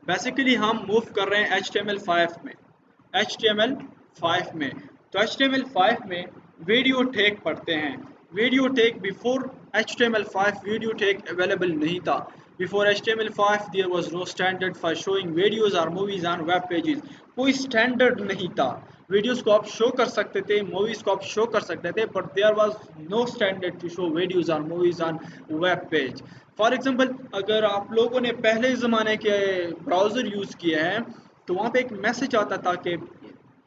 Basically हम move कर रहे हैं HTML5 में। HTML5 में तो HTML5 में वीडियो टैग पढ़ते हैं। Video tag before HTML5 video tag available नहीं था। Before HTML5 there was no standard for showing videos or movies on web pages। कोई स्टैंडर्ड नहीं था। वीडियोस को आप शो कर सकते थे, मूवीज को आप शो कर सकते थे, but there was no standard to show videos और movies on web page. For example, अगर आप लोगों ने पहले ज़माने के ब्राउज़र यूज़ किए हैं तो वहाँ पे एक मैसेज आता था कि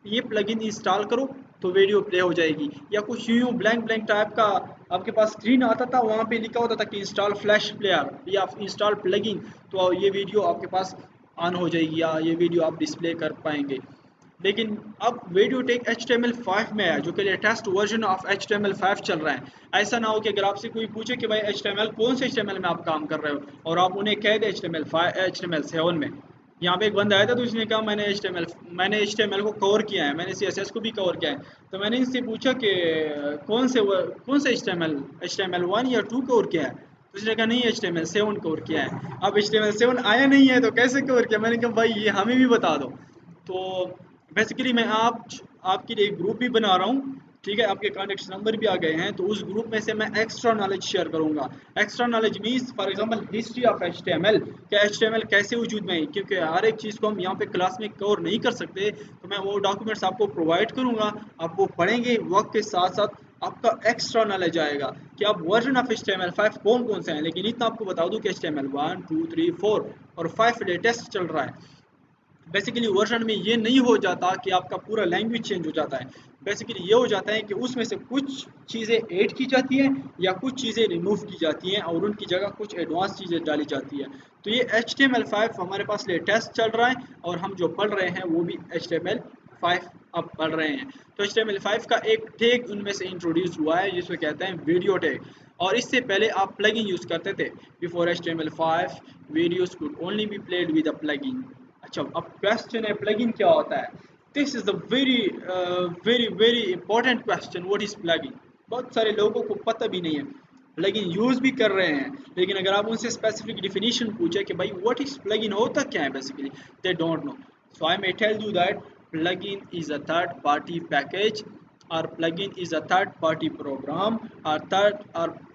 ये प्लगइन इंस्टॉल करो तो वीडियो प्ले हो जाएगी, या कुछ यूं ब्लैंक ब्लैंक टाइप का आपके पास स्क्रीन आता था, वहाँ पे लिखा होता था कि इंस्टॉल फ्लैश प्लेयर या इंस्टॉल प्लगइन, तो ये वीडियो आपके पास ऑन हो जाएगी या ये वीडियो आप डिस्प्ले कर पाएंगे। लेकिन अब वीडियो टेक HTML5 में है, जो कि लेटेस्ट वर्जन ऑफ HTML5 चल रहा है। ऐसा ना हो कि अगर आपसे कोई पूछे कि भाई HTML कौन से HTML में आप काम कर रहे हो और आप उन्हें कह दे HTML7 में। यहाँ पे एक बंदा आया था तो उसने कहा मैंने HTML को कवर किया है, मैंने CSS को भी कवर किया है। तो मैंने इनसे पूछा कि कौन से HTML1 या 2 कवर किया है। तो उसने कहा नहीं, HTML7 कवर किया है। अब HTML7 आया नहीं है तो कैसे कवर किया। मैंने कहा भाई ये हमें भी बता दो। तो बेसिकली मैं आपके लिए एक ग्रुप भी बना रहा हूँ, ठीक है, आपके कॉन्टेक्ट नंबर भी आ गए हैं, तो उस ग्रुप में से मैं एक्स्ट्रा नॉलेज शेयर करूंगा। Extra knowledge means for example history of HTML, कि HTML कैसे वजूद में है, क्योंकि हर एक चीज़ को हम यहाँ पे क्लास में कवर नहीं कर सकते, तो मैं वो डॉक्यूमेंट्स आपको प्रोवाइड करूँगा, आप वो पढ़ेंगे, वक्त के साथ साथ आपका एक्स्ट्रा नॉलेज आएगा कि आप वर्जन ऑफ HTML5 कौन कौन से हैं। लेकिन इतना आपको बता दूँ कि HTML1, 2, 3, 4 और 5 लेटेस्ट चल रहा है। बेसिकली वर्जन में ये नहीं हो जाता कि आपका पूरा लैंग्वेज चेंज हो जाता है। बेसिकली ये हो जाता है कि उसमें से कुछ चीज़ें ऐड की जाती हैं या कुछ चीज़ें रिमूव की जाती हैं और उनकी जगह कुछ एडवांस चीज़ें डाली जाती है। तो ये HTML5 हमारे पास लेटेस्ट चल रहा है और हम जो पढ़ रहे हैं वो भी HTML5 अब पढ़ रहे हैं। तो HTML5 का एक टैग उनमें से इंट्रोड्यूस हुआ है जिसको कहते हैं वीडियो टैग, और इससे पहले आप प्लगइन यूज़ करते थे। Before HTML5 videos could only be played with a plugin. अच्छा, अब क्वेश्चन है प्लगइन क्या होता है। This is the very very important question, what is plugin. बहुत सारे लोगों को पता भी नहीं है, प्लगइन यूज भी कर रहे हैं, लेकिन अगर आप उनसे स्पेसिफिक डिफिनीशन पूछे कि भाई व्हाट इज प्लगइन, होता क्या है, basically they don't know. So I may tell you that plugin is a third party package, or plugin is a third party program, or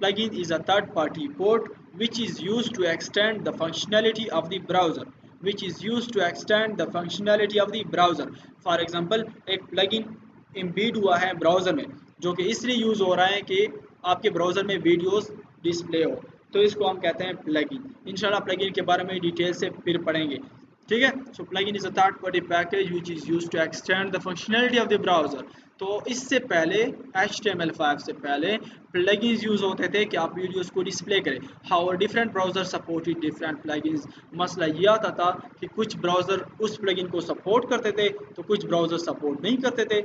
plugin is a third party code which is used to extend the functionality of the browser, for example एक plugin embed हुआ है browser में, जो कि इसलिए use हो रहा है कि आपके ब्राउज़र में वीडियोस डिस्प्ले हो, तो इसको हम कहते हैं प्लगइन। इंशाल्लाह प्लगइन के बारे में डिटेल से फिर पढ़ेंगे, ठीक है। So plugin is a third party package which is used to extend the functionality of the browser. तो इससे पहले HTML5 से पहले प्लगइन्स यूज़ होते थे कि आप वीडियोस को डिस्प्ले करें। How different browser supported different plugins. मसला ये आता था कि कुछ ब्राउज़र उस प्लगइन को सपोर्ट करते थे तो कुछ ब्राउज़र सपोर्ट नहीं करते थे।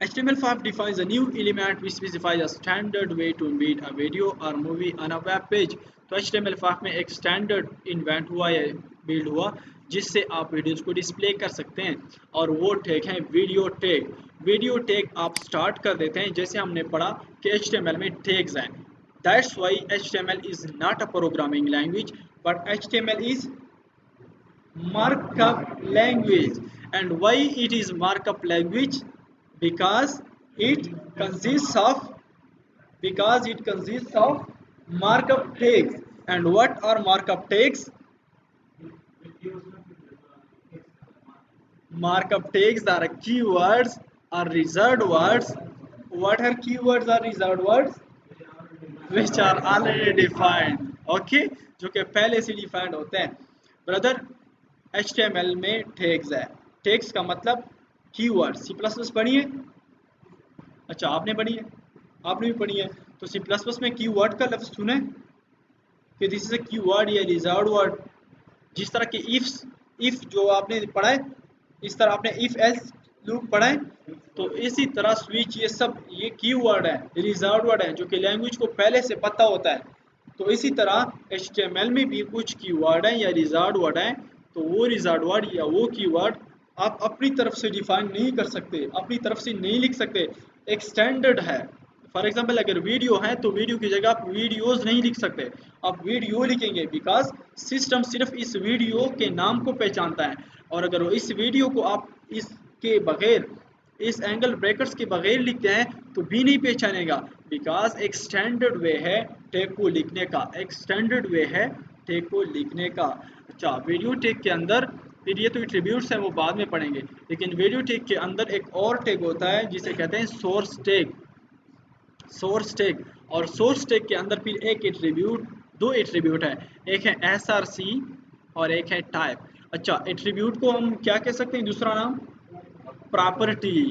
HTML5 defines a new element which specifies a standard way to embed a video or movie on a web page। तो HTML5 में एक स्टैंडर्ड इन्वेंट हुआ या बिल्ड हुआ जिससे आप वीडियोस को डिस्प्ले कर सकते हैं, और वो टैग है वीडियो टैग। वीडियो टैग आप स्टार्ट कर देते हैं, जैसे हमने पढ़ा कि HTML में टैग्स हैं। That's why HTML is not a programming language, but HTML is markup language. And why it is markup language? because it consists of markup tags. And what are markup tags? Markup tags are keywords or reserved words. What are keywords or reserved words? Which are already defined, okay, जो कि पहले से defined होते हैं। Brother HTML में tags है। Tags का मतलब कीवर्ड। C++ पढ़ी है? अच्छा, आपने पढ़ी है, आपने भी पढ़ी है। तो C++ में कीवर्ड का लफ्ज़ सुने कि दिस इज अ कीवर्ड या रिजर्व्ड वर्ड। जिस तरह के इफ जो आपने पढ़ा है, इस तरह आपने इफ एल्स लूप पढ़ा है, तो इसी तरह स्विच, ये सब ये कीवर्ड है, रिजर्व्ड वर्ड है, जो कि लैंग्वेज को पहले से पता होता है। तो इसी तरह HTML में भी कुछ कीवर्ड हैं या रिजर्व्ड वर्ड हैं, तो वो रिजर्व्ड वर्ड या वो कीवर्ड आप अपनी तरफ से डिफाइन नहीं कर सकते, अपनी तरफ से नहीं लिख सकते। एक स्टैंडर्ड है, फॉर एग्जाम्पल अगर वीडियो है तो वीडियो की जगह आप वीडियोज नहीं लिख सकते, आप वीडियो लिखेंगे, बिकॉज सिस्टम सिर्फ इस वीडियो के नाम को पहचानता है। और अगर वो इस वीडियो को आप इसके बगैर, इस एंगल ब्रैकेट्स के बगैर लिखते हैं तो भी नहीं पहचानेगा, बिकॉज एक स्टैंडर्ड वे है टैग को लिखने का, एक स्टैंडर्ड वे है टैग को लिखने का। अच्छा, वीडियो टैग के अंदर, फिर ये तो एट्रीब्यूट्स हैं वो बाद में पढ़ेंगे, लेकिन वीडियो टैग के अंदर एक और टैग होता है जिसे कहते हैं सोर्स टैग, सोर्स टैग। और सोर्स टैग के अंदर फिर एक एट्रीब्यूट, दो एट्रीब्यूट है, एक है src और एक है टाइप। अच्छा, एट्रीब्यूट को हम क्या कह सकते हैं, दूसरा नाम प्रॉपर्टी।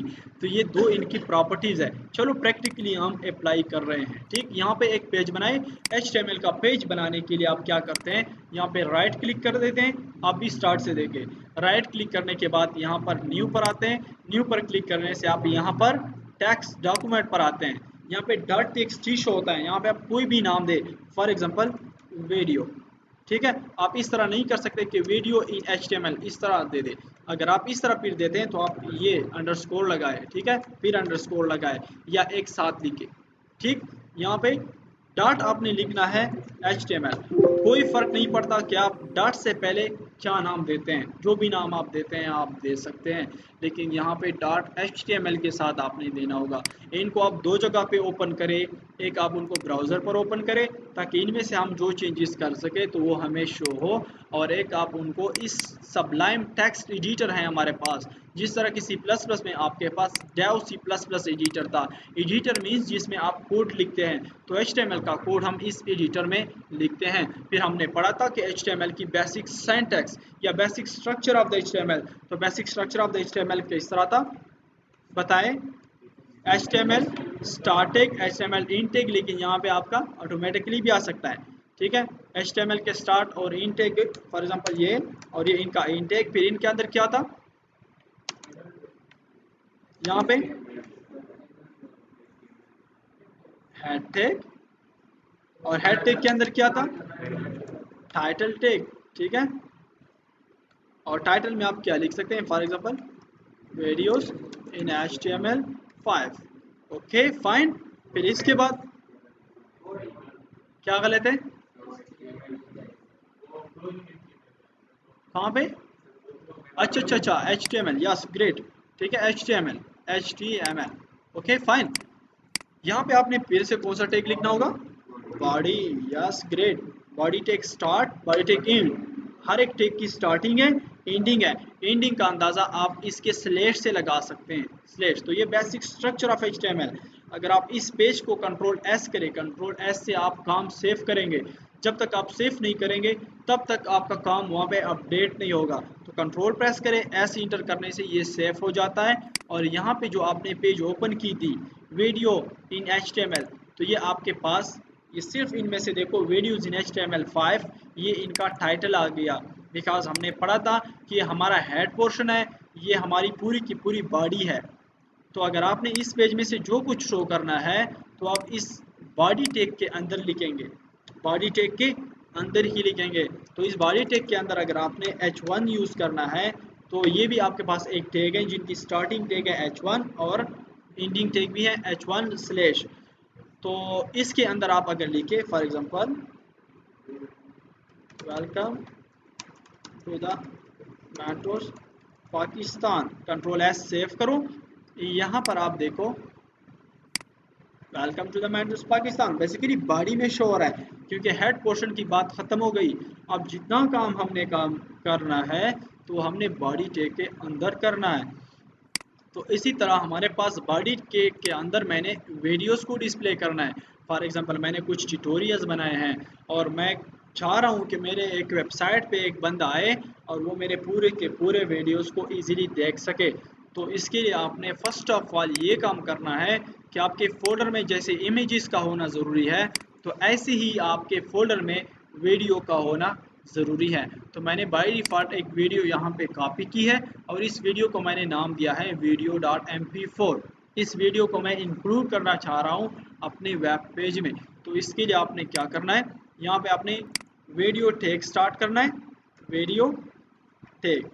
तो ये दो इनकी प्रॉपर्टीज है। चलो प्रैक्टिकली हम अप्लाई कर रहे हैं। ठीक, यहाँ पे एक पेज बनाए, HTML का पेज बनाने के लिए आप क्या करते हैं, यहाँ पे राइट क्लिक कर देते हैं, आप भी स्टार्ट से देखें। राइट क्लिक करने के बाद यहाँ पर न्यू पर आते हैं, न्यू पर क्लिक करने से आप यहाँ पर टेक्स्ट डॉक्यूमेंट पर आते हैं। यहाँ पे .txt शो होता है, यहाँ पे आप कोई भी नाम दे, फॉर एग्जाम्पल वीडियो। ठीक है, आप इस तरह नहीं कर सकते कि वीडियो इन HTML इस तरह दे दे। अगर आप इस तरह फिर देते हैं तो आप ये अंडरस्कोर लगाए, ठीक है, फिर अंडरस्कोर लगाए या एक साथ लिखे। ठीक, यहाँ पे डॉट आपने लिखना है HTML, कोई फर्क नहीं पड़ता कि आप डॉट से पहले क्या नाम देते हैं, जो भी नाम आप देते हैं आप दे सकते हैं, लेकिन यहाँ पे डॉट HTML के साथ आपने देना होगा। इनको आप दो जगह पे ओपन करें, एक आप उनको ब्राउज़र पर ओपन करें ताकि इनमें से हम जो चेंजेस कर सके तो वो हमें शो हो, और एक आप उनको इस सबलाइम टेक्स्ट एडिटर है हमारे पास, जिस तरह की C++ में आपके पास डेव C++ एडिटर था। एडिटर मीन्स जिसमें आप कोड लिखते हैं, तो HTML का कोड हम इस एडिटर में लिखते हैं। फिर हमने पढ़ा था कि HTML की बेसिक सिंटैक्स या basic structure of the HTML, तो basic structure of the HTML किस तरह था बताएं। HTML स्टार्टिंग, HTML इनटेक, लेकिन यहाँ पे आपका ऑटोमेटिकली भी आ सकता है। ठीक है, HTML के स्टार्ट और इनटेक, फॉर एग्जांपल ये और ये इनका इनटेक, फिर इनके अंदर क्या था, यहाँ पे हेड टैग, और हेड टैग के अंदर क्या था, टाइटल टैग। ठीक है, और टाइटल में आप क्या लिख सकते हैं, for example videos in HTML5। Okay fine. फिर इसके बाद क्या गलत है, कहाँ पे, अच्छा अच्छा अच्छा HTML, यस ग्रेट। ठीक है, HTML ओके फाइन। यहाँ पे आपने फिर से कौन सा टैग लिखना होगा, body, yes great. Body tag start, body tag end, हर एक टैग की स्टार्टिंग है, एंडिंग है। एंडिंग का अंदाजा आप इसके स्लैश से लगा सकते हैं, स्लैश। तो ये बेसिक स्ट्रक्चर ऑफ HTML। अगर आप इस पेज को Ctrl+S करें, Ctrl+S से आप काम सेव करेंगे, जब तक आप सेव नहीं करेंगे तब तक आपका काम वहाँ पे अपडेट नहीं होगा। तो कंट्रोल प्रेस करें, एस इंटर करने से ये सेव हो जाता है। और यहाँ पे जो आपने पेज ओपन की थी वीडियो इन HTML, तो ये आपके पास, ये सिर्फ इनमें से देखो वीडियोज इन HTML5, ये इनका टाइटल आ गया, बिकॉज हमने पढ़ा था कि ये हमारा हेड पोर्शन है, ये हमारी पूरी की पूरी बॉडी है। तो अगर आपने इस पेज में से जो कुछ शो करना है तो आप इस बॉडी टैग के अंदर लिखेंगे, बॉडी टैग के अंदर ही लिखेंगे। तो इस बॉडी टैग के अंदर अगर आपने H1 यूज़ करना है तो ये भी आपके पास एक टैग है जिनकी स्टार्टिंग टैग है H1 और एंडिंग टैग भी है H1/। तो इसके अंदर आप अगर लिखे, for example welcome to the metros Pakistan, Ctrl+S save करो। यहाँ पर आप देखो welcome to the metros Pakistan, basically body में शो हो रहा है क्योंकि हेड पोर्शन की बात खत्म हो गई। अब जितना काम हमने काम करना है तो हमने बॉडी टैग के अंदर करना है। तो इसी तरह हमारे पास बॉडी टैग के अंदर मैंने वीडियोस को डिस्प्ले करना है। फॉर एग्जांपल मैंने कुछ ट्यूटोरियल्स बनाए हैं और मैं चाह रहा हूँ कि मेरे एक वेबसाइट पे एक बंदा आए और वो मेरे पूरे के पूरे वीडियोस को इजीली देख सके। तो इसके लिए आपने फर्स्ट ऑफ ऑल ये काम करना है कि आपके फोल्डर में जैसे इमेजेस का होना ज़रूरी है, तो ऐसे ही आपके फोल्डर में वीडियो का होना ज़रूरी है। तो मैंने बाय डिफ़ॉल्ट एक वीडियो यहाँ पे कॉपी की है और इस वीडियो को मैंने नाम दिया है video.mp4। इस वीडियो को मैं इंक्लूड करना चाह रहा हूँ अपने वेब पेज में। तो इसके लिए आपने क्या करना है, यहाँ पे आपने वीडियो टैग स्टार्ट करना है, वीडियो टैग।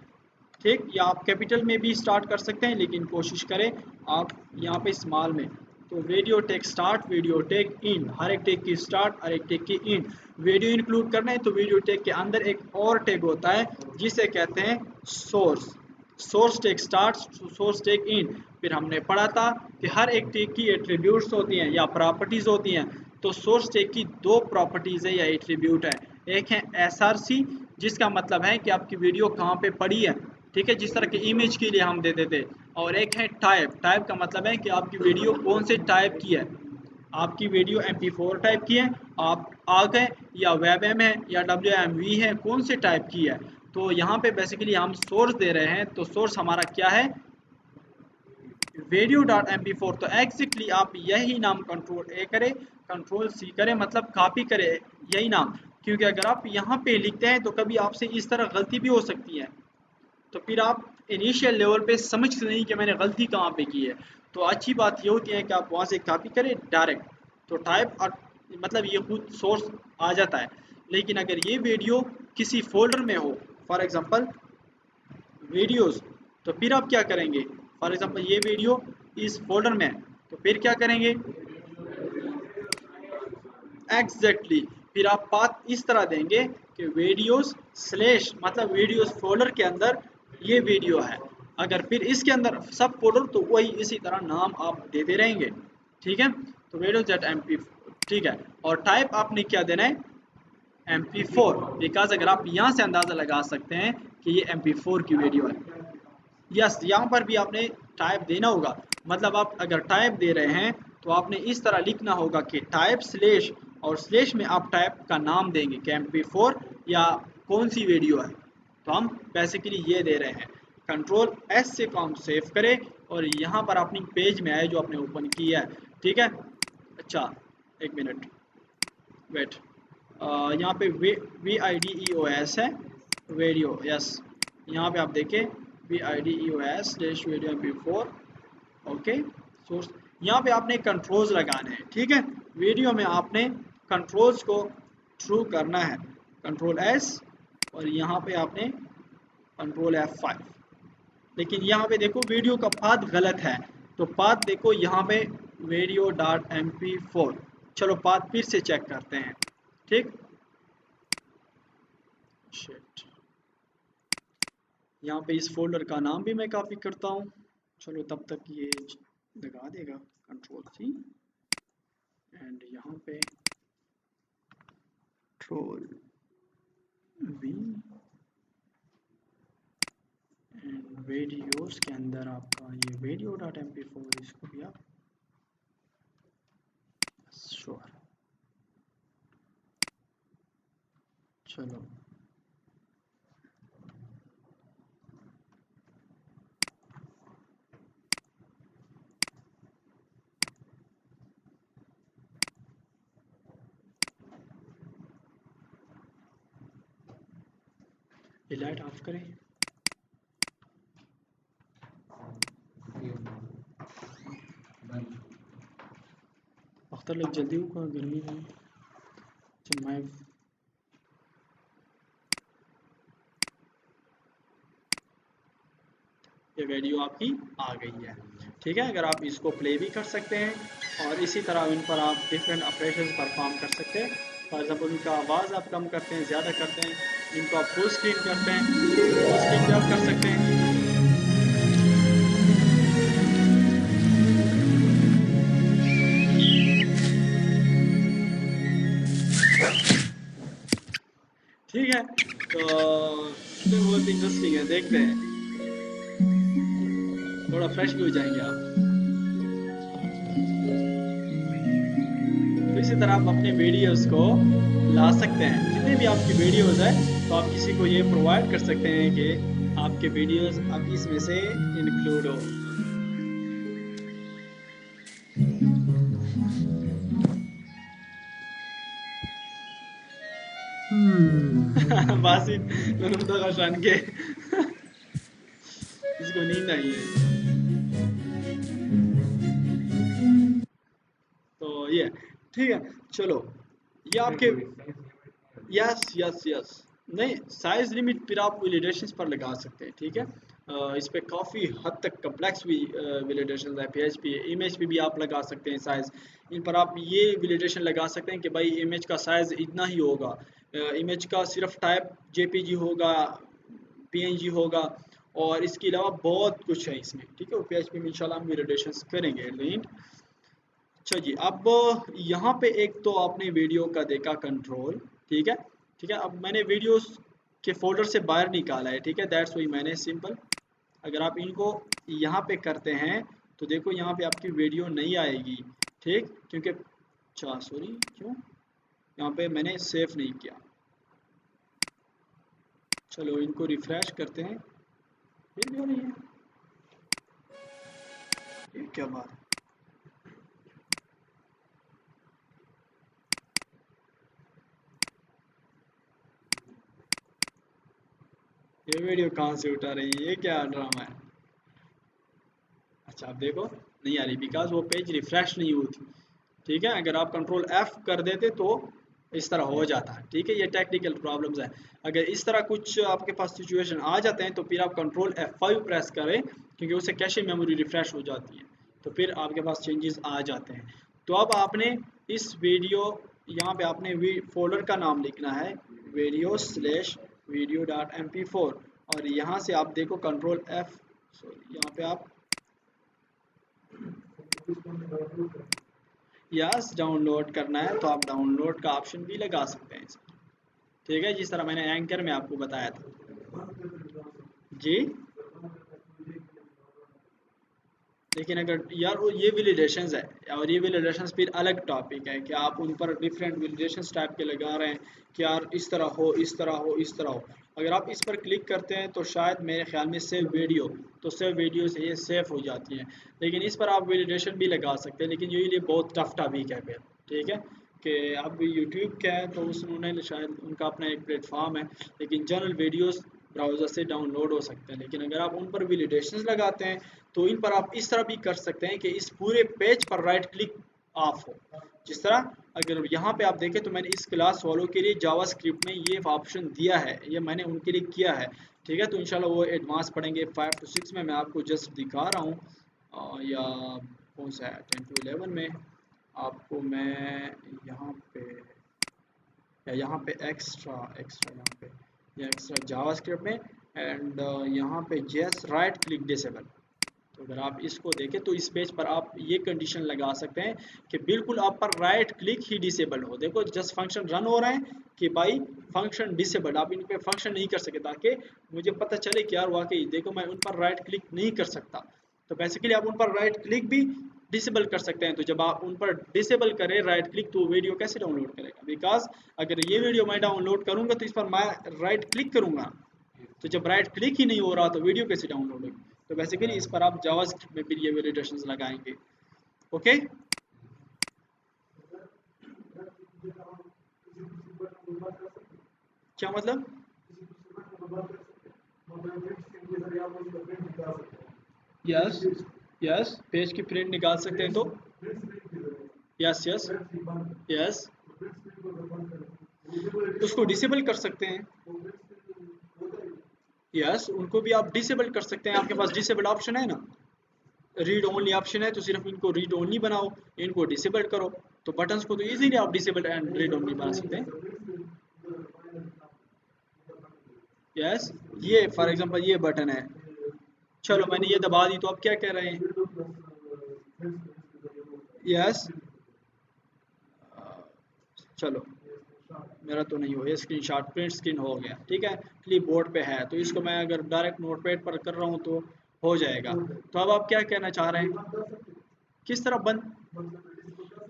ठीक, या आप कैपिटल में भी स्टार्ट कर सकते हैं लेकिन कोशिश करें आप यहाँ पे स्मॉल में तो video tag start, video tag end, हर एक टेक की स्टार्ट, हर एक टेक की इन। वीडियो इंक्लूड करना है तो वीडियो टेक के अंदर एक और टेक होता है जिसे कहते हैं source. Source tag start, source tag end. फिर हमने पढ़ा था कि हर एक टेक की एट्रीब्यूट्स होती हैं या प्रॉपर्टीज होती हैं। तो सोर्स टेक की दो प्रॉपर्टीज है या एट्रीब्यूट है। एक है एसआरसी, जिसका मतलब है कि आपकी वीडियो कहाँ पे पड़ी है, ठीक है, जिस तरह के इमेज के लिए हम देते थे। और एक है टाइप। टाइप का मतलब है कि आपकी वीडियो कौन से टाइप की है। आपकी वीडियो MP4 टाइप की है, आप आ गए, या WebM है, या WMV है, कौन से टाइप की है। तो यहाँ पे बेसिकली हम सोर्स दे रहे हैं, तो सोर्स हमारा क्या है, video.mp4। तो एग्जैक्टली आप यही नाम कंट्रोल A करें, कंट्रोल C करें, मतलब कॉपी करें यही नाम। क्योंकि अगर आप यहाँ पे लिखते हैं तो कभी आपसे इस तरह गलती भी हो सकती है, तो फिर आप इनिशियल लेवल पे समझ नहीं कि मैंने गलती कहाँ पे की है। तो अच्छी बात ये होती है कि आप वहाँ से कॉपी करें डायरेक्ट, तो टाइप और मतलब ये खुद सोर्स आ जाता है। लेकिन अगर ये वीडियो किसी फोल्डर में हो, फॉर एग्जांपल वीडियोस, तो फिर आप क्या करेंगे, फॉर एग्जांपल ये वीडियो इस फोल्डर में है, तो फिर क्या करेंगे, एग्जैक्टली फिर आप पाथ इस तरह देंगे कि वीडियोस स्लैश, मतलब वीडियोस फोल्डर के अंदर ये वीडियो है, अगर फिर इसके अंदर सब फोल्डर तो वही इसी तरह नाम आप देते रहेंगे, ठीक है। तो वीडियो.mp, ठीक है। और टाइप आपने क्या देना है, MP4, बिकॉज अगर आप यहाँ से अंदाज़ा लगा सकते हैं कि ये MP4 की वीडियो है। यस, यहाँ पर भी आपने टाइप देना होगा, मतलब आप अगर टाइप दे रहे हैं तो आपने इस तरह लिखना होगा कि टाइप स्लैश, और स्लैश में आप टाइप का नाम देंगे कि MP4 या कौन सी वीडियो है। तो हम बेसिकली ये दे रहे हैं। कंट्रोल S से को हम सेव करें, और यहाँ पर अपनी पेज में आए जो आपने ओपन किया है, ठीक है। अच्छा एक मिनट वेट, यहाँ पे VIDEOS है, वीडियो, यस, यहाँ पे आप देखें VIDEOS dash video MP4, okay source. यहाँ पे आपने कंट्रोल्स लगाने हैं, ठीक है। वीडियो में आपने कंट्रोल्स को थ्रू करना है, कंट्रोल S, और यहाँ पे आपने कंट्रोल F5। लेकिन यहाँ पे देखो वीडियो का पाथ गलत है, तो पाथ देखो यहाँ पे video.mp4। चलो पाथ फिर से चेक करते हैं, ठीक। शिट, यहाँ पे इस फोल्डर का नाम भी मैं कॉपी करता हूँ। चलो तब तक ये लगा देगा, कंट्रोल C, एंड यहाँ पे कंट्रोल V, एंड वीडियोस के अंदर आपका ये video.mp4, इसको भी आप श्योर। चलो ये लाइट ऑफ करें। अख्तर लोग जल्दी होगा गर्मी में। चल मैं ये वीडियो आपकी आ गई है, ठीक है। अगर आप इसको प्ले भी कर सकते हैं, और इसी तरह इन पर आप डिफरेंट ऑपरेशंस परफॉर्म कर सकते हैं। फॉर एग्जांपल इनका आवाज़ आप कम करते हैं, ज़्यादा करते हैं, इनको आप फुल स्क्रीन करते हैं, फुल स्क्रीन भी आप कर सकते हैं। ठीक है, तो बहुत इंटरेस्टिंग है, देखते हैं, थोड़ा फ्रेश भी हो जाएंगे आप। तो इसी तरह आप अपने वीडियोस को ला सकते हैं, जितने भी आपकी वीडियोस है, तो आप किसी को ये प्रोवाइड कर सकते हैं कि आपके वीडियोस अब इसमें से इंक्लूड हो। बासित तो शान के इसको नींद आई है। तो ये ठीक है, चलो ये आपके, यस यस यस, नहीं, साइज लिमिट फिर आप वैलिडेशंस पर लगा सकते हैं, ठीक है। इस पे काफ़ी हद तक कम्प्लेक्स भी वैलिडेशन है, PHP इमेज पे भी आप लगा सकते हैं साइज़। इन पर आप ये वैलिडेशन लगा सकते हैं कि भाई इमेज का साइज़ इतना ही होगा, इमेज का सिर्फ टाइप JPG होगा, PNG होगा, और इसके अलावा बहुत कुछ है इसमें, ठीक है। PHP में इंशाल्लाह हम वैलिडेशंस करेंगे लेकिन। अच्छा जी, अब यहाँ पे एक तो आपने वीडियो का देखा कंट्रोल, ठीक है। ठीक है, अब मैंने वीडियोस के फोल्डर से बाहर निकाला है, ठीक है, दैट्स वही मैंने सिंपल। अगर आप इनको यहाँ पे करते हैं तो देखो यहाँ पे आपकी वीडियो नहीं आएगी, ठीक, क्योंकि अच्छा सॉरी क्यों यहाँ पे मैंने सेव नहीं किया। चलो इनको रिफ्रेश करते हैं, फिर भी हो रही है, ये क्या बात है। ये वीडियो कहाँ से उठा रही है, ये क्या ड्रामा है। अच्छा आप देखो नहीं आ रही बिकॉज वो पेज रिफ्रेश नहीं होती, ठीक है। अगर आप कंट्रोल F कर देते तो इस तरह हो जाता है, ठीक है। ये टेक्निकल प्रॉब्लम्स है। अगर इस तरह कुछ आपके पास सिचुएशन आ जाते हैं तो फिर आप कंट्रोल F5 प्रेस करें, क्योंकि उससे कैशे मेमोरी रिफ्रेश हो जाती है, तो फिर आपके पास चेंजेस आ जाते हैं। तो अब आपने इस वीडियो, यहाँ पे आपने फोल्डर का नाम लिखना है video/video.mp4, और यहाँ से आप देखो कंट्रोल F, सॉरी यहाँ पे आप यस डाउनलोड करना है तो आप डाउनलोड का ऑप्शन भी लगा सकते हैं इसमें, ठीक है, जिस तरह मैंने एंकर में आपको बताया था जी। लेकिन अगर यार वो ये वैलिडेशंस है, और ये वैलिडेशंस फिर अलग टॉपिक है कि आप उन पर डिफरेंट वैलिडेशंस टाइप के लगा रहे हैं कि यार इस तरह हो, इस तरह हो, इस तरह हो। अगर आप इस पर क्लिक करते हैं तो शायद मेरे ख्याल में सेव वीडियो, तो सेव वीडियो से ये सेव हो जाती है। लेकिन इस पर आप वैलिडेशन भी लगा सकते हैं, लेकिन ये बहुत टफ टॉपिक है फिर, ठीक है। कि अब यूट्यूब क्या है तो उन्होंने शायद उनका अपना एक प्लेटफॉर्म है, लेकिन जनरल वीडियोस ब्राउज़र से डाउनलोड हो सकते हैं। लेकिन अगर आप उन पर वैलिडेशंस लगाते हैं तो इन पर आप इस तरह भी कर सकते हैं कि इस पूरे पेज पर राइट क्लिक ऑफ हो। जिस तरह अगर यहाँ पे आप देखें तो मैंने इस क्लास वालों के लिए जावास्क्रिप्ट में ये ऑप्शन दिया है, ये मैंने उनके लिए किया है, ठीक है। तो इंशाल्लाह वो एडवांस पढ़ेंगे 5 to 6 में, मैं आपको जस्ट दिखा रहा हूँ, या कौन सा है 10 to 11 में आपको मैं यहाँ पे, या यहाँ पे एक्स्ट्रा एक्स्ट्रा यहाँ पे, या एक्स्ट्रा जावास्क्रिप्ट में, एंड यहाँ पे जेएस राइट क्लिक डिसेबल। तो अगर आप इसको देखें तो इस पेज पर आप ये कंडीशन लगा सकते हैं कि बिल्कुल आप पर राइट क्लिक ही डिसेबल हो। देखो जस्ट फंक्शन रन हो रहे हैं कि भाई फंक्शन डिसेबल, आप इन पे फंक्शन नहीं कर सके, ताकि मुझे पता चले कि यार वाकई देखो मैं उन पर राइट क्लिक नहीं कर सकता। तो बेसिकली आप उन पर राइट क्लिक भी डिसेबल कर सकते हैं। तो जब आप उन पर डिसेबल करें राइट क्लिक तो वीडियो कैसे डाउनलोड करेगा, बिकॉज अगर ये वीडियो मैं डाउनलोड करूंगा तो इस पर मैं राइट क्लिक करूंगा, तो जब राइट क्लिक ही नहीं हो रहा तो वीडियो कैसे डाउनलोड होगी। तो बेसिकली इस पर आप जावास्क्रिप्ट में फिर ये वैलिडेशंस लगाएंगे, ओके। क्या मतलब, यस यस पेज की प्रिंट निकाल सकते हैं तो, यस यस यस उसको डिसेबल कर सकते हैं, यस उनको भी आप डिसेबल कर सकते हैं। आपके पास डिसेबल ऑप्शन है ना, रीड ओनली ऑप्शन है, तो सिर्फ इनको रीड ओनली बनाओ, इनको डिसेबल करो, तो बटन्स को तो इजीली आप डिसेबल एंड रीड ओनली बना सकते हैं। यस ये फॉर एग्जांपल ये बटन है, चलो मैंने ये दबा दी तो आप क्या कह रहे हैं, यस चलो मेरा तो नहीं हुआ, ये स्क्रीनशॉट प्रिंट स्क्रीन हो गया, ठीक है, क्लिप बोर्ड पे है, तो इसको मैं अगर डायरेक्ट नोटपैड पर कर रहा हूँ तो हो जाएगा। तो अब आप क्या कहना चाह रहे हैं, किस तरह बंद,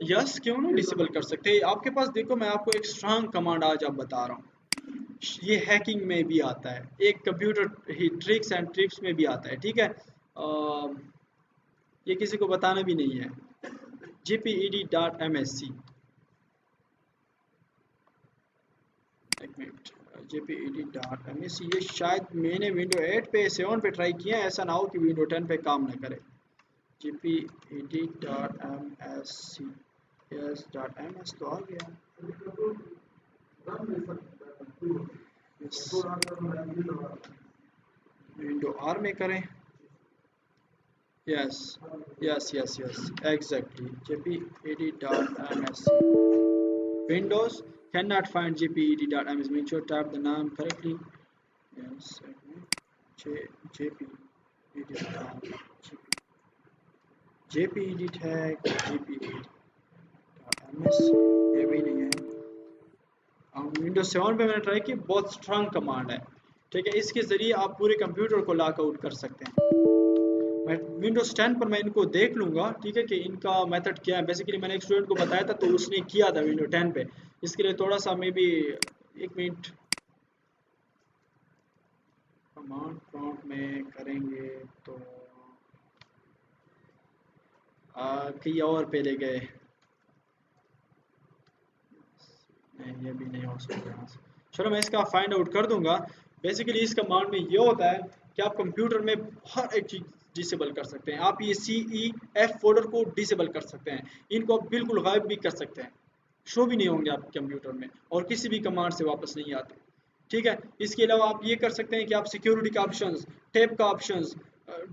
यस क्यों नहीं डिसेबल कर सकते हैं। आपके पास देखो मैं आपको एक स्ट्रांग कमांड आज आप बता रहा हूँ, ये हैकिंग में भी आता है, एक computer he tricks and trips में भी आता है, ठीक है। ये किसी को बताना भी नहीं है, jped.msc, एक मिनट, jped.msc, ये शायद मैंने विंडो 8 पे 7 पे ट्राई किया है, ऐसा ना हो कि विंडो 10 पे काम ना करे। jped.msc yes .ms तो आ गया, विंडो आर में करें, yes yes yes yes exactly jped.msc Windows cannot find jped.msc, make sure type the name correctly. Yes, jped tag jped.msc ये भी नहीं है। विंडोज 7 पे मैंने ट्राई किया, बहुत स्ट्रांग कमांड है, ठीक है, इसके जरिए आप पूरे कंप्यूटर को लॉक आउट कर सकते हैं। मैं विंडोज 10 पर मैं इनको देख लूंगा, ठीक है, कि इनका मेथड क्या है। बेसिकली मैंने एक स्टूडेंट को बताया था तो उसने किया था विंडोज 10 पे, इसके लिए थोड़ा सा may be 1 minute command prompt में करेंगे तो कहीं और पे ले गए, नहीं ये भी नहीं हो सकता यहाँ से। चलो मैं इसका फाइंड आउट कर दूंगा। बेसिकली इस कमांड में ये होता है कि आप कंप्यूटर में हर एक चीज़ डिसेबल कर सकते हैं। आप ये CEF फोल्डर को डिसेबल कर सकते हैं, इनको आप बिल्कुल गायब भी कर सकते हैं, शो भी नहीं होंगे आपके कंप्यूटर में और किसी भी कमांड से वापस नहीं आते, ठीक है। इसके अलावा आप ये कर सकते हैं कि आप सिक्योरिटी का ऑप्शंस, टैब का ऑप्शंस,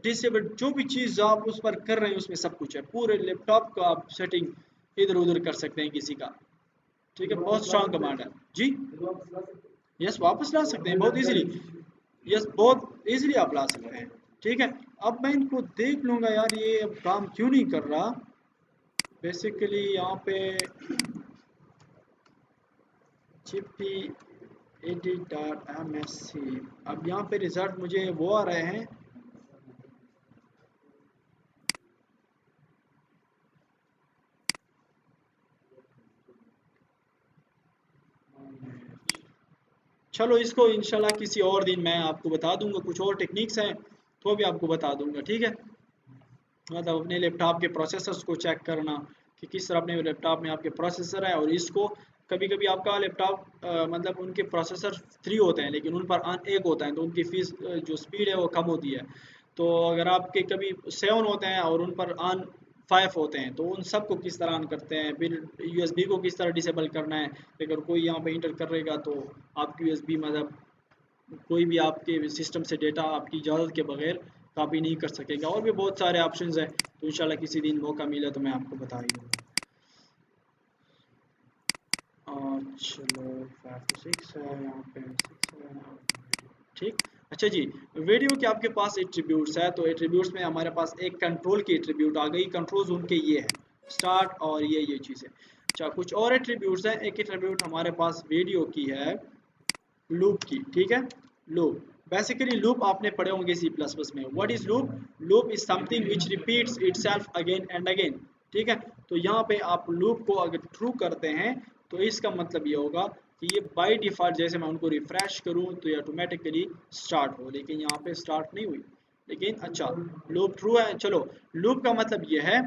डिसेबल जो भी चीज़ आप उस पर कर रहे हैं उसमें सब कुछ है। पूरे लैपटॉप का आप सेटिंग इधर उधर कर सकते हैं किसी का, ठीक है, बहुत स्ट्रांग कमांड है जी। यस वापस ला सकते हैं बहुत इजीली, यस बहुत इजीली आप ला सकते हैं, ठीक है। अब मैं इनको देख लूँगा यार ये अब काम क्यों नहीं कर रहा। बेसिकली यहाँ पे jped.msc, अब यहाँ पे रिजल्ट मुझे वो आ रहे हैं, चलो इसको इंशाल्लाह किसी और दिन मैं आपको बता दूंगा, कुछ और टेक्निक्स हैं तो भी आपको बता दूंगा, ठीक है। मतलब अपने लैपटॉप के प्रोसेसर्स को चेक करना कि किस तरह अपने लैपटॉप में आपके प्रोसेसर है, और इसको कभी कभी आपका लैपटॉप मतलब उनके प्रोसेसर 3 होते हैं लेकिन उन पर आन 1 होता है तो उनकी फीस जो स्पीड है वो कम होती है। तो अगर आपके कभी 7 होते हैं और उन पर आन 5 होते हैं तो उन सब को किस तरह ऑन करते हैं, फिर USB को किस तरह डिसेबल करना है। अगर कोई यहाँ पे इंटर करेगा तो आपकी USB मतलब कोई भी आपके सिस्टम से डेटा आपकी इजाज़त के बगैर कॉपी नहीं कर सकेगा। और भी बहुत सारे ऑप्शंस हैं तो इंशाल्लाह किसी दिन मौका मिला तो मैं आपको बता ही दूँगा। चलो 5 to 6 है यहाँ पे 6 है, ठीक। अच्छा जी, वीडियो के आपके पास एट्रीब्यूट्स है तो एट्रीब्यूट्स में हमारे पास एक कंट्रोल की एट्रीब्यूट आ गई। कंट्रोल्स उनके ये है स्टार्ट और ये चीज़ें। अच्छा कुछ और एट्रीब्यूट्स हैं, एक एट्रीब्यूट हमारे पास वीडियो की है लूप की, ठीक है। लूप बेसिकली लूप आपने पढ़े होंगे C++ में। What is loop? Loop is something which repeats itself again and again, ठीक है। तो यहाँ पे आप लूप को अगर ट्रू करते हैं तो इसका मतलब ये होगा कि ये बाय डिफ़ॉल्ट जैसे मैं उनको रिफ्रेश करूँ तो ये ऑटोमेटिकली स्टार्ट हो, लेकिन यहाँ पे स्टार्ट नहीं हुई। लेकिन अच्छा लूप ट्रू है। चलो लूप का मतलब ये है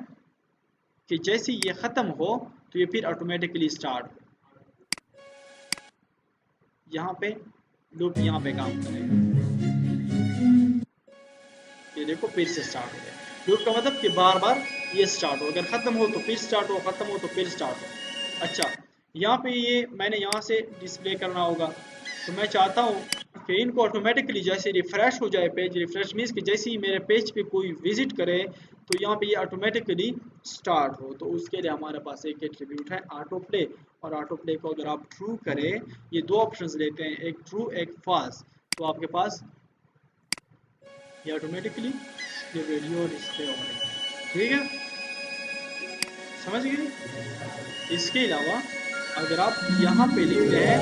कि जैसे ये ख़त्म हो तो ये फिर ऑटोमेटिकली स्टार्ट हो। यहाँ पे लूप यहाँ पे काम करेगा, ये देखो फिर से स्टार्ट हो गया। लूप का मतलब कि बार बार ये स्टार्ट हो, अगर ख़त्म हो तो फिर स्टार्ट हो, ख़त्म हो तो फिर स्टार्ट हो। अच्छा यहाँ पे ये मैंने यहाँ से डिस्प्ले करना होगा तो मैं चाहता हूँ कि इनको ऑटोमेटिकली जैसे रिफ़्रेश हो जाए पेज, रिफ़्रेश मीन्स कि जैसे ही मेरे पेज पे कोई विजिट करे तो यहाँ पे ये ऑटोमेटिकली स्टार्ट हो। तो उसके लिए हमारे पास एक एट्रीब्यूट है ऑटो प्ले, और ऑटो प्ले को अगर आप ट्रू करें, ये 2 ऑप्शंस लेते हैं, एक ट्रू एक फॉल्स, तो आपके पास ये ऑटोमेटिकली ये वीडियो डिस्प्ले हो रही है, ठीक है, समझ गए। इसके अलावा अगर आप यहाँ पे लिखते हैं,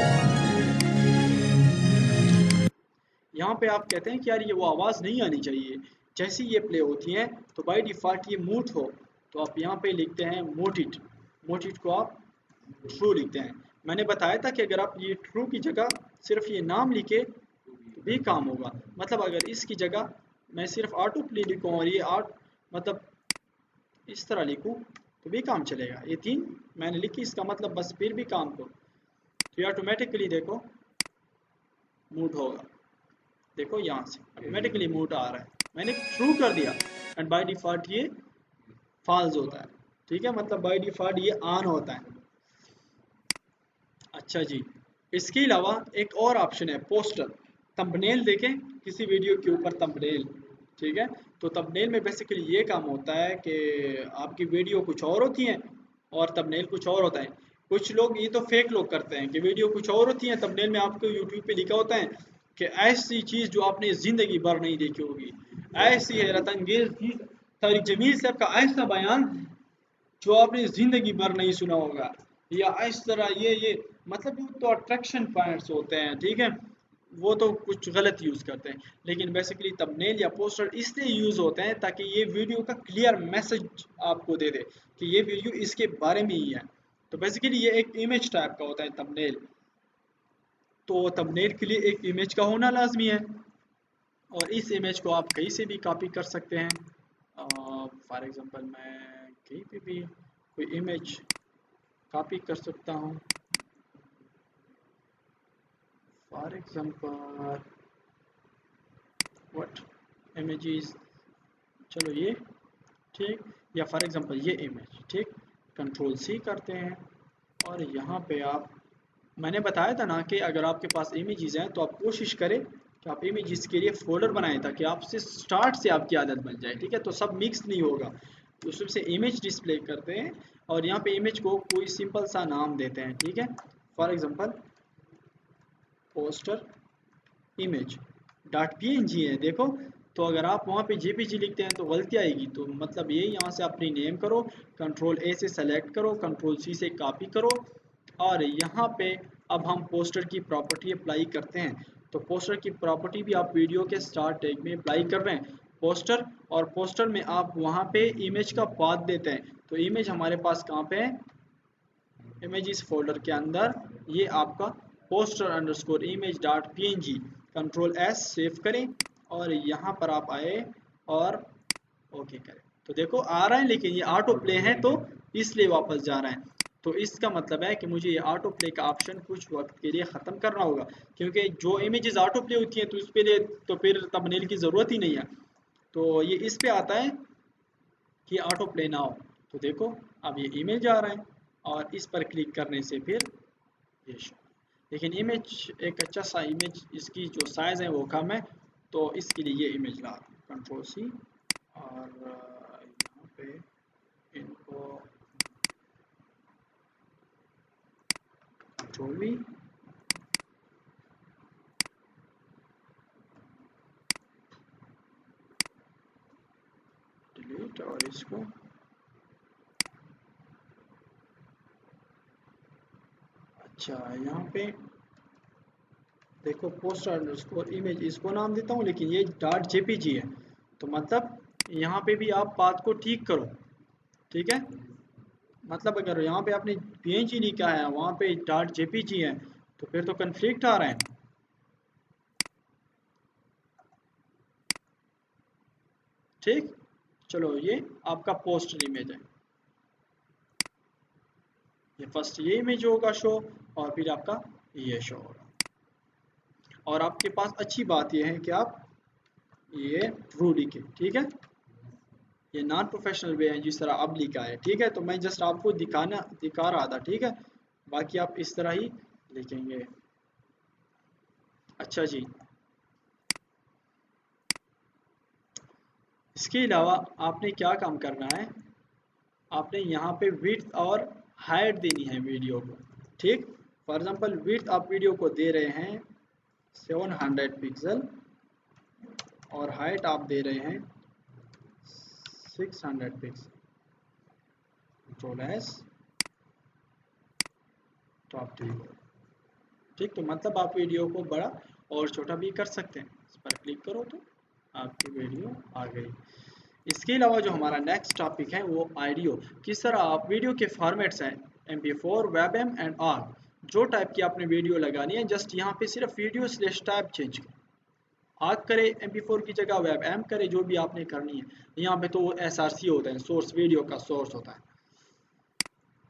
यहाँ पे आप कहते हैं कि यार ये वो आवाज़ नहीं आनी चाहिए जैसी ये प्ले होती हैं तो बाय डिफ़ॉल्ट ये मूट हो, तो आप यहाँ पे लिखते हैं मोटिट। मोटिट को आप ट्रू लिखते हैं। मैंने बताया था कि अगर आप ये ट्रू की जगह सिर्फ ये नाम लिखे तो भी काम होगा। मतलब अगर इसकी जगह मैं सिर्फ ऑटो प्ले लिखूँ और ये मतलब इस तरह लिखूँ तो भी काम चलेगा। ये 3 मैंने लिखी, इसका मतलब बस फिर भी काम करो तो ये ऑटोमेटिकली देखो मूट होगा। देखो यहाँ से ऑटोमेटिकली मूट आ रहा है, मैंने ट्रू कर दिया एंड बाय डिफ़ॉल्ट ये फॉल्स होता है, ठीक है। मतलब बाय डिफ़ॉल्ट ये ऑन होता है। अच्छा जी, इसके अलावा एक और ऑप्शन है पोस्टर, थंबनेल देखें किसी वीडियो के ऊपर थंबनेल, ठीक है। तो थंबनेल में बेसिकली ये काम होता है कि आपकी वीडियो कुछ और होती है और थंबनेल कुछ और होता है। कुछ लोग ये तो फेक लोग करते हैं कि वीडियो कुछ और होती है, थंबनेल में आपको यूट्यूब पे लिखा होता है कि ऐसी चीज़ जो आपने ज़िंदगी भर नहीं देखी होगी, ऐसी हैरत अंगेज चीज़, सारी जमील साहब का ऐसा बयान जो आपने ज़िंदगी भर नहीं सुना होगा, या इस तरह ये मतलब वो तो अट्रैक्शन पॉइंट्स होते हैं, ठीक है। वो तो कुछ गलत यूज़ करते हैं, लेकिन बेसिकली थंबनेल या पोस्टर इसलिए यूज़ होते हैं ताकि ये वीडियो का क्लियर मैसेज आपको दे दे कि ये वीडियो इसके बारे में ही है। तो बेसिकली ये एक इमेज टाइप का होता है थंबनेल। तो थंबनेल के लिए एक इमेज का होना लाजमी है, और इस इमेज को आप कहीं से भी कॉपी कर सकते हैं। फॉर एग्ज़ाम्पल मैं कहीं पे भी कोई इमेज कॉपी कर सकता हूँ। फॉर एग्ज़ाम्पल व्हाट इमेजेस, चलो ये ठीक, या फॉर एग्ज़ाम्पल ये इमेज, ठीक। कंट्रोल सी करते हैं और यहाँ पे आप, मैंने बताया था ना कि अगर आपके पास इमेजेस हैं तो आप कोशिश करें कि आप इमेजेस के लिए फ़ोल्डर बनाएं ताकि आपसे स्टार्ट से आपकी आदत बन जाए, ठीक है। तो सब मिक्स नहीं होगा, तो उसमें से इमेज डिस्प्ले करते हैं और यहाँ पे इमेज को कोई सिंपल सा नाम देते हैं, ठीक है। For example poster image dot png है, देखो। तो अगर आप वहाँ पे जेपीजी लिखते हैं तो गलती आएगी, तो मतलब ये यहाँ से अपनी नेम करो, कंट्रोल ए से सेलेक्ट करो, कंट्रोल सी से कॉपी करो, और यहाँ पे अब हम पोस्टर की प्रॉपर्टी अप्लाई करते हैं। तो पोस्टर की प्रॉपर्टी भी आप वीडियो के स्टार्ट टैग में अप्लाई कर रहे हैं पोस्टर, और पोस्टर में आप वहाँ पे इमेज का पाथ देते हैं। तो इमेज हमारे पास कहाँ पे है, इमेजेस फोल्डर के अंदर, ये आपका poster underscore image dot png, control S save करें और यहाँ पर आप आए और ओके करें। तो देखो आ रहा है, लेकिन ये ऑटो प्ले है तो इसलिए वापस जा रहा है। तो इसका मतलब है कि मुझे ये ऑटो प्ले का ऑप्शन कुछ वक्त के लिए ख़त्म करना होगा, क्योंकि जो इमेजेस ऑटो प्ले होती हैं तो इस पे लिए तो फिर थंबनेल की ज़रूरत ही नहीं है। तो ये इस पे आता है कि ऑटो प्ले ना हो। तो देखो अब ये इमेज आ रहा है और इस पर क्लिक करने से फिर ये शो, लेकिन इमेज एक अच्छा सा इमेज, इसकी जो साइज़ है वो कम है, तो इसके लिए ये इमेज ला रहा हूँ, कंट्रोल सी, और यहाँ पे इनको कंट्रोल वी, डिलीट, और इसको अच्छा यहाँ पे देखो पोस्टर अंडरस्कोर इमेज इसको नाम देता हूँ, लेकिन ये डॉट जेपीजी है। तो मतलब यहाँ पे भी आप पाथ को ठीक करो, ठीक है। मतलब अगर यहाँ पे आपने png लिखा है वहाँ पे डॉट जेपीजी है तो फिर तो कन्फ्लिक्ट आ रहा है, ठीक। चलो ये आपका पोस्टर इमेज है, ये फर्स्ट ये इमेज होगा शो, और फिर आपका ये शो होगा। और आपके पास अच्छी बात यह है कि आप ये ट्रू लिखे, ठीक है। ये नॉन प्रोफेशनल वे है जिस तरह अब लिखा है, ठीक है। तो मैं जस्ट आपको दिखा रहा था, ठीक है। बाकी आप इस तरह ही लिखेंगे। अच्छा जी, इसके अलावा आपने क्या काम करना है, आपने यहाँ पे विड्थ और हाइट देनी है वीडियो को, ठीक। फॉर एग्जांपल विड्थ आप वीडियो को दे रहे हैं 700 पिक्सल और हाइट आप दे रहे हैं 600 पिक्सल, कंट्रोल एस टॉप ठीक। तो मतलब आप वीडियो को बड़ा और छोटा भी कर सकते हैं, इस पर क्लिक करो तो आपकी वीडियो आ गई। इसके अलावा जो हमारा नेक्स्ट टॉपिक है वो ऑडियो, किस तरह आप वीडियो के फॉर्मेट्स हैं MP4, WebM एंड आर, जो टाइप की आपने वीडियो लगानी है जस्ट यहाँ पे सिर्फ वीडियो स्लैश टाइप चेंज करें, आग करे MP4 की जगह WebM करे, जो भी आपने करनी है। यहाँ पे तो SRC होता है, सोर्स वीडियो का सोर्स होता है।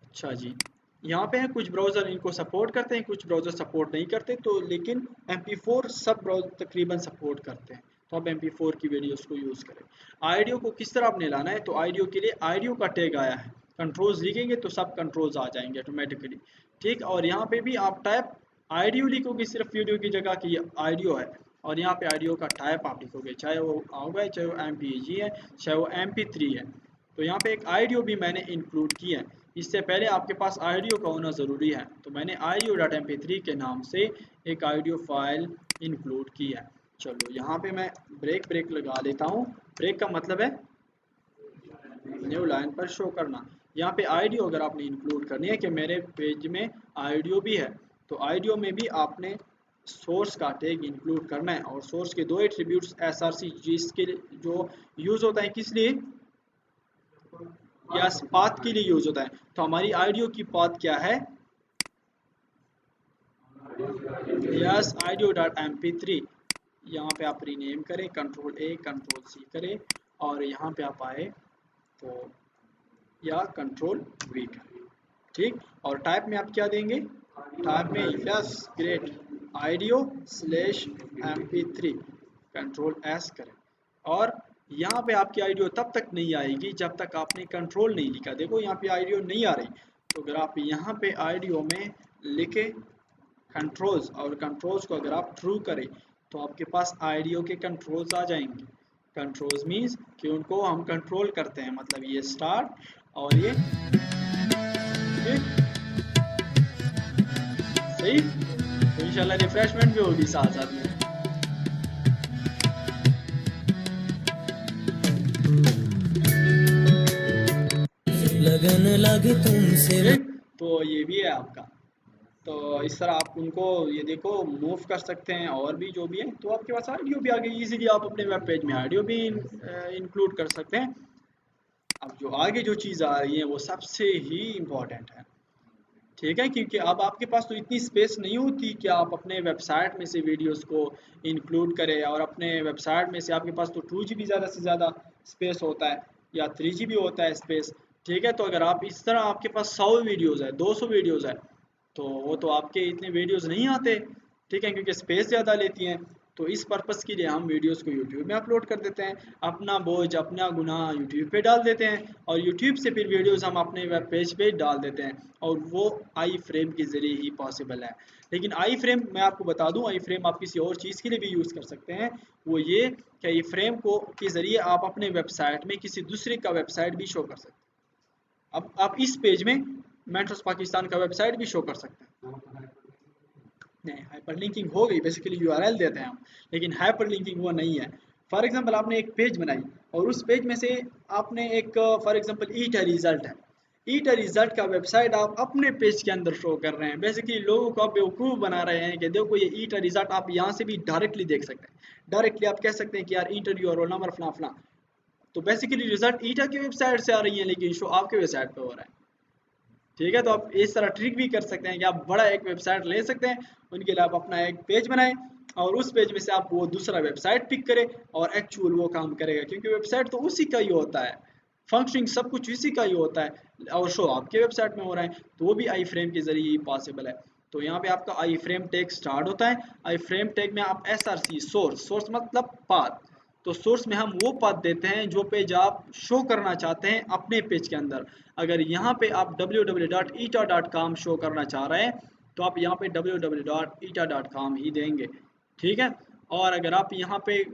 अच्छा जी, यहाँ पे है कुछ ब्राउज़र इनको सपोर्ट करते हैं, कुछ ब्राउज़र सपोर्ट नहीं करते, तो लेकिन MP4 सब ब्राउज़र तकरीबन सपोर्ट करते हैं, तो आप MP4 की वीडियोस को यूज़ करें। ऑडियो को किस तरह आपने लाना है, तो ऑडियो के लिए ऑडियो का टैग आया है, कंट्रोल्स लिखेंगे तो सब कंट्रोल्स आ जाएंगे ऑटोमेटिकली, ठीक। और यहाँ पे भी आप टाइप आईडियो लिखोगे सिर्फ वीडियो की जगह कि ये आईडियो है, और यहाँ पे आईडियो का टाइप आप लिखोगे, चाहे वो होगा है, चाहे वो MPEG है, चाहे वो MP3 है। तो यहाँ पे एक आईडियो भी मैंने इंक्लूड की है। इससे पहले आपके पास आईडियो का होना ज़रूरी है, तो मैंने audio.mp3 के नाम से एक आईडियो फाइल इंक्लूड की है। चलो यहाँ पे मैं ब्रेक लगा लेता हूँ। ब्रेक का मतलब है न्यू लाइन पर शो करना। यहाँ पे आईडियो अगर आपने इंक्लूड करनी है कि मेरे पेज में आईडियो भी है, तो आईडियो में भी आपने सोर्स का टैग इंक्लूड करना है। और सोर्स के दो एट्रीब्यूट्स SRC, जिसके जो यूज़ होता है किस लिए, यस पाथ के लिए यूज़ होता है। तो हमारी आईडियो की पाथ क्या है, यस audio.mp3। यहाँ पे आप रीनेम करें, Ctrl+A Ctrl+C करें, और यहाँ पे आप आए तो या Ctrl+V करें, ठीक। और टाइप में आप क्या देंगे, टाइप में यस ग्रेट audio/mp3 Ctrl+S करें। और यहाँ पे आपकी आईडियो तब तक नहीं आएगी जब तक आपने कंट्रोल नहीं लिखा। देखो यहाँ पे आईडियो नहीं आ रही, तो अगर आप यहाँ पे आईडियो में लिखे कंट्रोल्स, और कंट्रोल्स को अगर आप ट्रू करें तो आपके पास आईडियो के कंट्रोल्स आ जाएंगे। कंट्रोल्स मीन्स कि उनको हम कंट्रोल करते हैं, मतलब ये स्टार्ट और ये सही। तो इंशाल्लाह रिफ्रेशमेंट भी होगी साथ साथ में। लगन लगे तुमसे, तो ये भी है आपका। तो इस तरह आप उनको ये देखो मूव कर सकते हैं, और भी जो भी है। तो आपके पास ऑडियो भी आ गई, इजीली आप अपने वेब पेज में ऑडियो भी इंक्लूड कर सकते हैं। अब जो आगे जो चीज़ आ रही है वो सबसे ही इम्पोर्टेंट है, ठीक है, क्योंकि अब आपके पास तो इतनी स्पेस नहीं होती कि आप अपने वेबसाइट में से वीडियोस को इंक्लूड करें। और अपने वेबसाइट में से आपके पास तो 2 GB ज़्यादा से ज़्यादा स्पेस होता है, या 3 GB होता है स्पेस, ठीक है। तो अगर आप इस तरह आपके पास 100 वीडियोज़ है, 200 वीडियोज़ है, तो वो तो आपके इतने वीडियोज़ नहीं आते, ठीक है, क्योंकि स्पेस ज़्यादा लेती हैं। तो इस पर्पज़ के लिए हम वीडियोस को यूट्यूब में अपलोड कर देते हैं, अपना बोझ अपना गुनाह यूट्यूब पे डाल देते हैं, और यूट्यूब से फिर वीडियोस हम अपने वेब पेज पे डाल देते हैं, और वो आई फ्रेम के ज़रिए ही पॉसिबल है। लेकिन आई फ्रेम मैं आपको बता दूं, आई फ्रेम आप किसी और चीज़ के लिए भी यूज़ कर सकते हैं। वो ये कि आई फ्रेम को के ज़रिए आप अपने वेबसाइट में किसी दूसरे का वेबसाइट भी शो कर सकते हैं। अब आप इस पेज में मेंटर्स पाकिस्तान का वेबसाइट भी शो कर सकते हैं। नहीं, हाइपरलिंकिंग हो गई, बेसिकली यूआरएल देते हैं हम, लेकिन हाइपरलिंकिंग वो नहीं है। फॉर एग्जांपल आपने एक पेज बनाई, और उस पेज में से आपने एक for example eat a result है, ईट अ रिजल्ट का वेबसाइट आप अपने पेज के अंदर शो कर रहे हैं। बेसिकली लोगों को आप बेवकूफ़ बना रहे हैं कि देखो ये ईट अ रिजल्ट, आप यहाँ से भी डायरेक्टली देख सकते हैं। डायरेक्टली आप कह सकते हैं कि यार इंटर योर रोल नंबर फला फला, तो बेसिकली रिजल्ट ईटा की वेबसाइट से आ रही है, लेकिन शो आपके वेबसाइट पे हो रहा है, ठीक है। तो आप इस तरह ट्रिक भी कर सकते हैं कि आप बड़ा एक वेबसाइट ले सकते हैं, उनके लिए आप अपना एक पेज बनाएं, और उस पेज में से आप वो दूसरा वेबसाइट पिक करें, और एक्चुअल वो काम करेगा, क्योंकि वेबसाइट तो उसी का ही होता है, फंक्शनिंग सब कुछ इसी का ही होता है, और शो आपके वेबसाइट में हो रहा है। तो वो भी आई फ्रेम के जरिए ही पॉसिबल है। तो यहाँ पे आपका आई फ्रेम टैग स्टार्ट होता है। आई फ्रेम टैग में आप SRC सोर्स मतलब पाथ, तो सोर्स में हम वो पाथ देते हैं जो पेज आप शो करना चाहते हैं अपने पेज के अंदर। अगर यहाँ पे आप www.eta.com शो करना चाह रहे हैं, तो आप यहाँ पे www.eta.com ही देंगे, ठीक है। और अगर आप यहाँ पे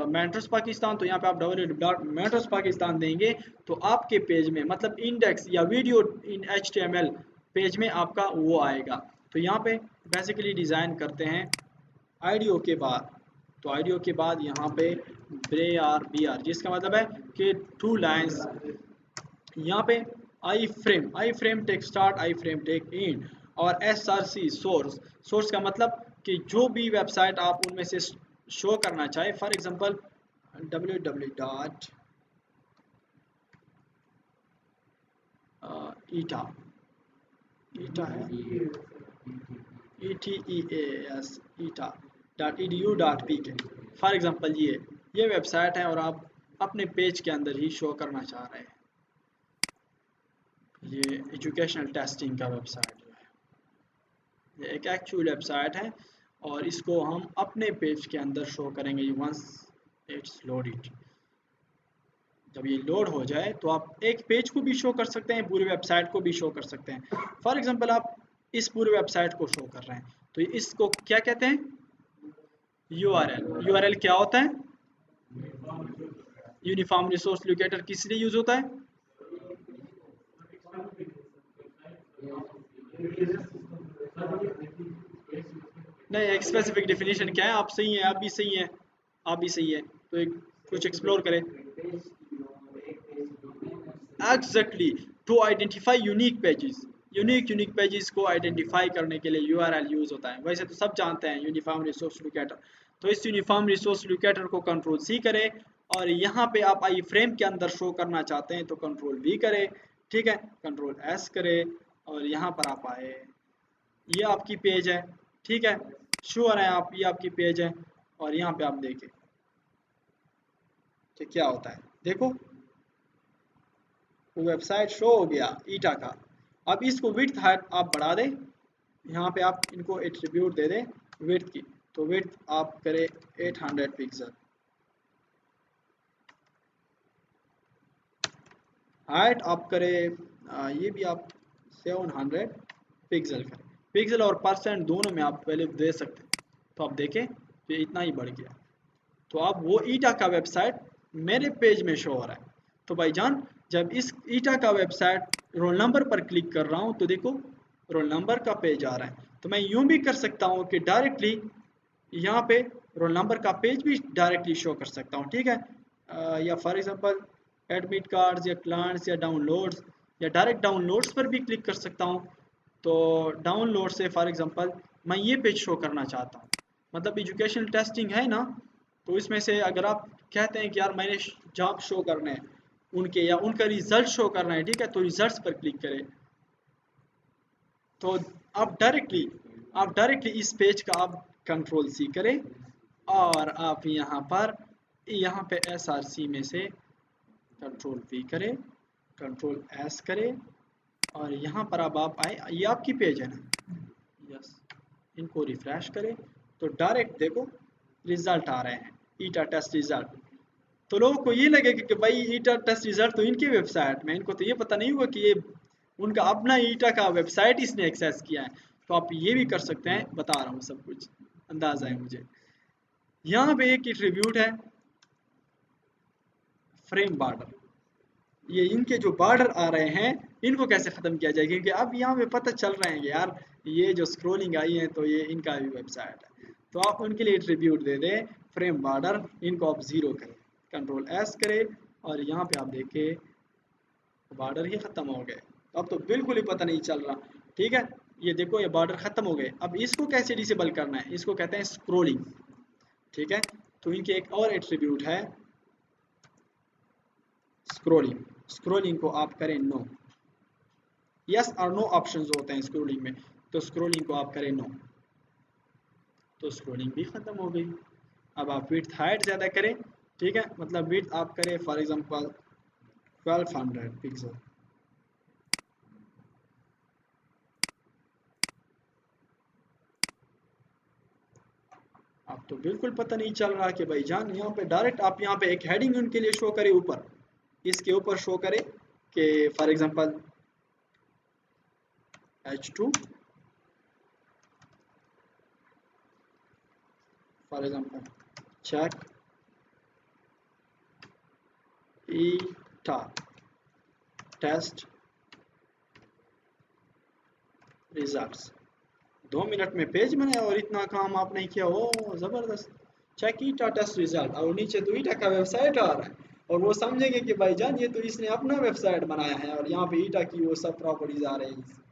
मेंटर्स पाकिस्तान, तो यहाँ पे आप www.mentorsPakistan देंगे, तो आपके पेज में मतलब इंडेक्स या वीडियो इन HTML पेज में आपका वो आएगा। तो यहाँ पे बेसिकली डिज़ाइन करते हैं आईडियो के बाद, तो आईडियो के बाद यहाँ पे BR जिसका मतलब है कि 2 लाइन्स। यहाँ पे iframe tag start, iframe tag end, और SRC सोर्स का मतलब कि जो भी वेबसाइट आप उनमें से शो करना चाहे। For example www. ईटा है eta.edu.pk, फॉर एग्जांपल ये वेबसाइट है, और आप अपने पेज के अंदर ही शो करना चाह रहे हैं। ये एजुकेशनल टेस्टिंग का वेबसाइट जो है, ये एक एक्चुअल वेबसाइट है, और इसको हम अपने पेज के अंदर शो करेंगे वंस इट्स लोडेड। जब ये लोड हो जाए तो आप एक पेज को भी शो कर सकते हैं, पूरी वेबसाइट को भी शो कर सकते हैं। फॉर एग्जांपल आप इस पूरे वेबसाइट को शो कर रहे हैं, तो इसको क्या कहते हैं? URL। URL क्या होता है? यूनिफॉर्म रिसोर्स लोकेटर किस लिए यूज होता है? नहीं, एक स्पेसिफिक डेफिनेशन क्या है? आप सही हैं, आप भी सही हैं, आप भी सही है, तो एक कुछ एक्सप्लोर करें। Exactly, to identify unique pages. Unique pages को आइडेंटिफाई करने के लिए यूआरएल यूज होता है। वैसे तो सब जानते हैं यूनिफॉर्म रिसोर्स लोकेटर। तो इस यूनिफॉर्म रिसोर्स लोकेटर को कंट्रोल सी करें, और यहाँ पे आप आई फ्रेम के अंदर शो करना चाहते हैं तो कंट्रोल वी करें, ठीक है, कंट्रोल एस करें, और यहाँ पर आप आए, ये आपकी पेज है, ठीक है, श्योर है आप, ये आपकी पेज है, और यहाँ पे आप देखें कि क्या होता है। देखो वेबसाइट शो हो गया ईटा का। अब इसको विड्थ हाइट आप बढ़ा दें, यहाँ पे आप इनको एट्रीब्यूट दे दें विड्थ की, तो विड्थ आप करें 800 पिक्सल, हाइट आप करें ये भी आप 700 पिक्सल करें। पिक्सल और परसेंट दोनों में आप वैल्यू दे सकते हैं। तो आप देखें तो इतना ही बढ़ गया। तो अब वो ईटा का वेबसाइट मेरे पेज में शो हो रहा है। तो भाईजान जब इस ईटा का वेबसाइट रोल नंबर पर क्लिक कर रहा हूँ तो देखो रोल नंबर का पेज आ रहा है। तो मैं यूं भी कर सकता हूँ कि डायरेक्टली यहाँ पे रोल नंबर का पेज भी डायरेक्टली शो कर सकता हूँ, ठीक है, या फॉर एग्जांपल एडमिट कार्ड्स या क्लाइंट्स या डाउनलोड्स, या डायरेक्ट डाउनलोड्स पर भी क्लिक कर सकता हूँ। तो डाउनलोड से फॉर एग्जांपल मैं ये पेज शो करना चाहता हूँ, मतलब एजुकेशनल टेस्टिंग है ना, तो इसमें से अगर आप कहते हैं कि यार मैंने जॉब शो करने हैं उनके, या उनका रिजल्ट शो करना है, ठीक है, तो रिजल्ट्स पर क्लिक करें। तो आप डायरेक्टली इस पेज का आप कंट्रोल सी करें, और आप यहाँ पे SRC में से कंट्रोल V करें, कंट्रोल S करें, और यहाँ पर अब आप आए, ये आपकी पेज है ना, यस, इनको रिफ्रेश करें तो डायरेक्ट देखो रिजल्ट आ रहे हैं, ईटा टेस्ट रिजल्ट। तो लोगों को ये लगेगा कि भाई ईटा टेस्ट रिजल्ट तो इनकी वेबसाइट में, इनको तो ये पता नहीं हुआ कि ये उनका अपना ईटा का वेबसाइट इसने एक्सेस किया है। तो आप ये भी कर सकते हैं, बता रहा हूँ सब कुछ, अंदाजा है मुझे। यहाँ पे एक एट्रीब्यूट है फ्रेम बॉर्डर, ये इनके जो बॉर्डर आ रहे हैं इनको कैसे ख़त्म किया जाए, क्योंकि अब यहाँ पे पता चल रहे हैं कि यार ये जो स्क्रोलिंग आई है तो ये इनका भी वेबसाइट है। तो आप उनके लिए एट्रीब्यूट दे दें फ्रेम बॉर्डर, इनको आप 0 करें, कंट्रोल S करें, और यहाँ पे आप देखें बॉर्डर ही ख़त्म हो गए। अब तो बिल्कुल ही पता नहीं चल रहा, ठीक है, ये देखो ये बॉर्डर ख़त्म हो गए। अब इसको कैसे डिसेबल करना है, इसको कहते हैं स्क्रोलिंग, ठीक है। तो इनके एक और एट्रीब्यूट है स्क्रोलिंग। स्क्रोलिंग को आप करें नो, यस और नो ऑप्शंस होते हैं स्क्रोलिंग में, तो स्क्रोलिंग को आप करें नो, तो स्क्रोलिंग भी ख़त्म हो गई। अब आप विड्थ हाइट ज़्यादा करें, ठीक है, मतलब विड्थ आप करें फॉर एग्जांपल 1200 पिक्सल, अब तो बिल्कुल पता नहीं चल रहा कि भाई जान यहाँ पे डायरेक्ट आप यहाँ पे एक हेडिंग उनके लिए शो करें ऊपर, इसके ऊपर शो करें कि for example H2 for example check ईटा टेस्ट रिजल्ट्स। 2 मिनट में पेज बनाया और इतना काम आप नहीं किया, ओ ज़बरदस्त। चेक ईटा टेस्ट रिजल्ट, और नीचे तो ईटा का वेबसाइट आ रहा है, और वो समझेंगे कि भाईजान ये तो इसने अपना वेबसाइट बनाया है और यहाँ पे ईटा की वो सब प्रॉपर्टीज आ रही हैं।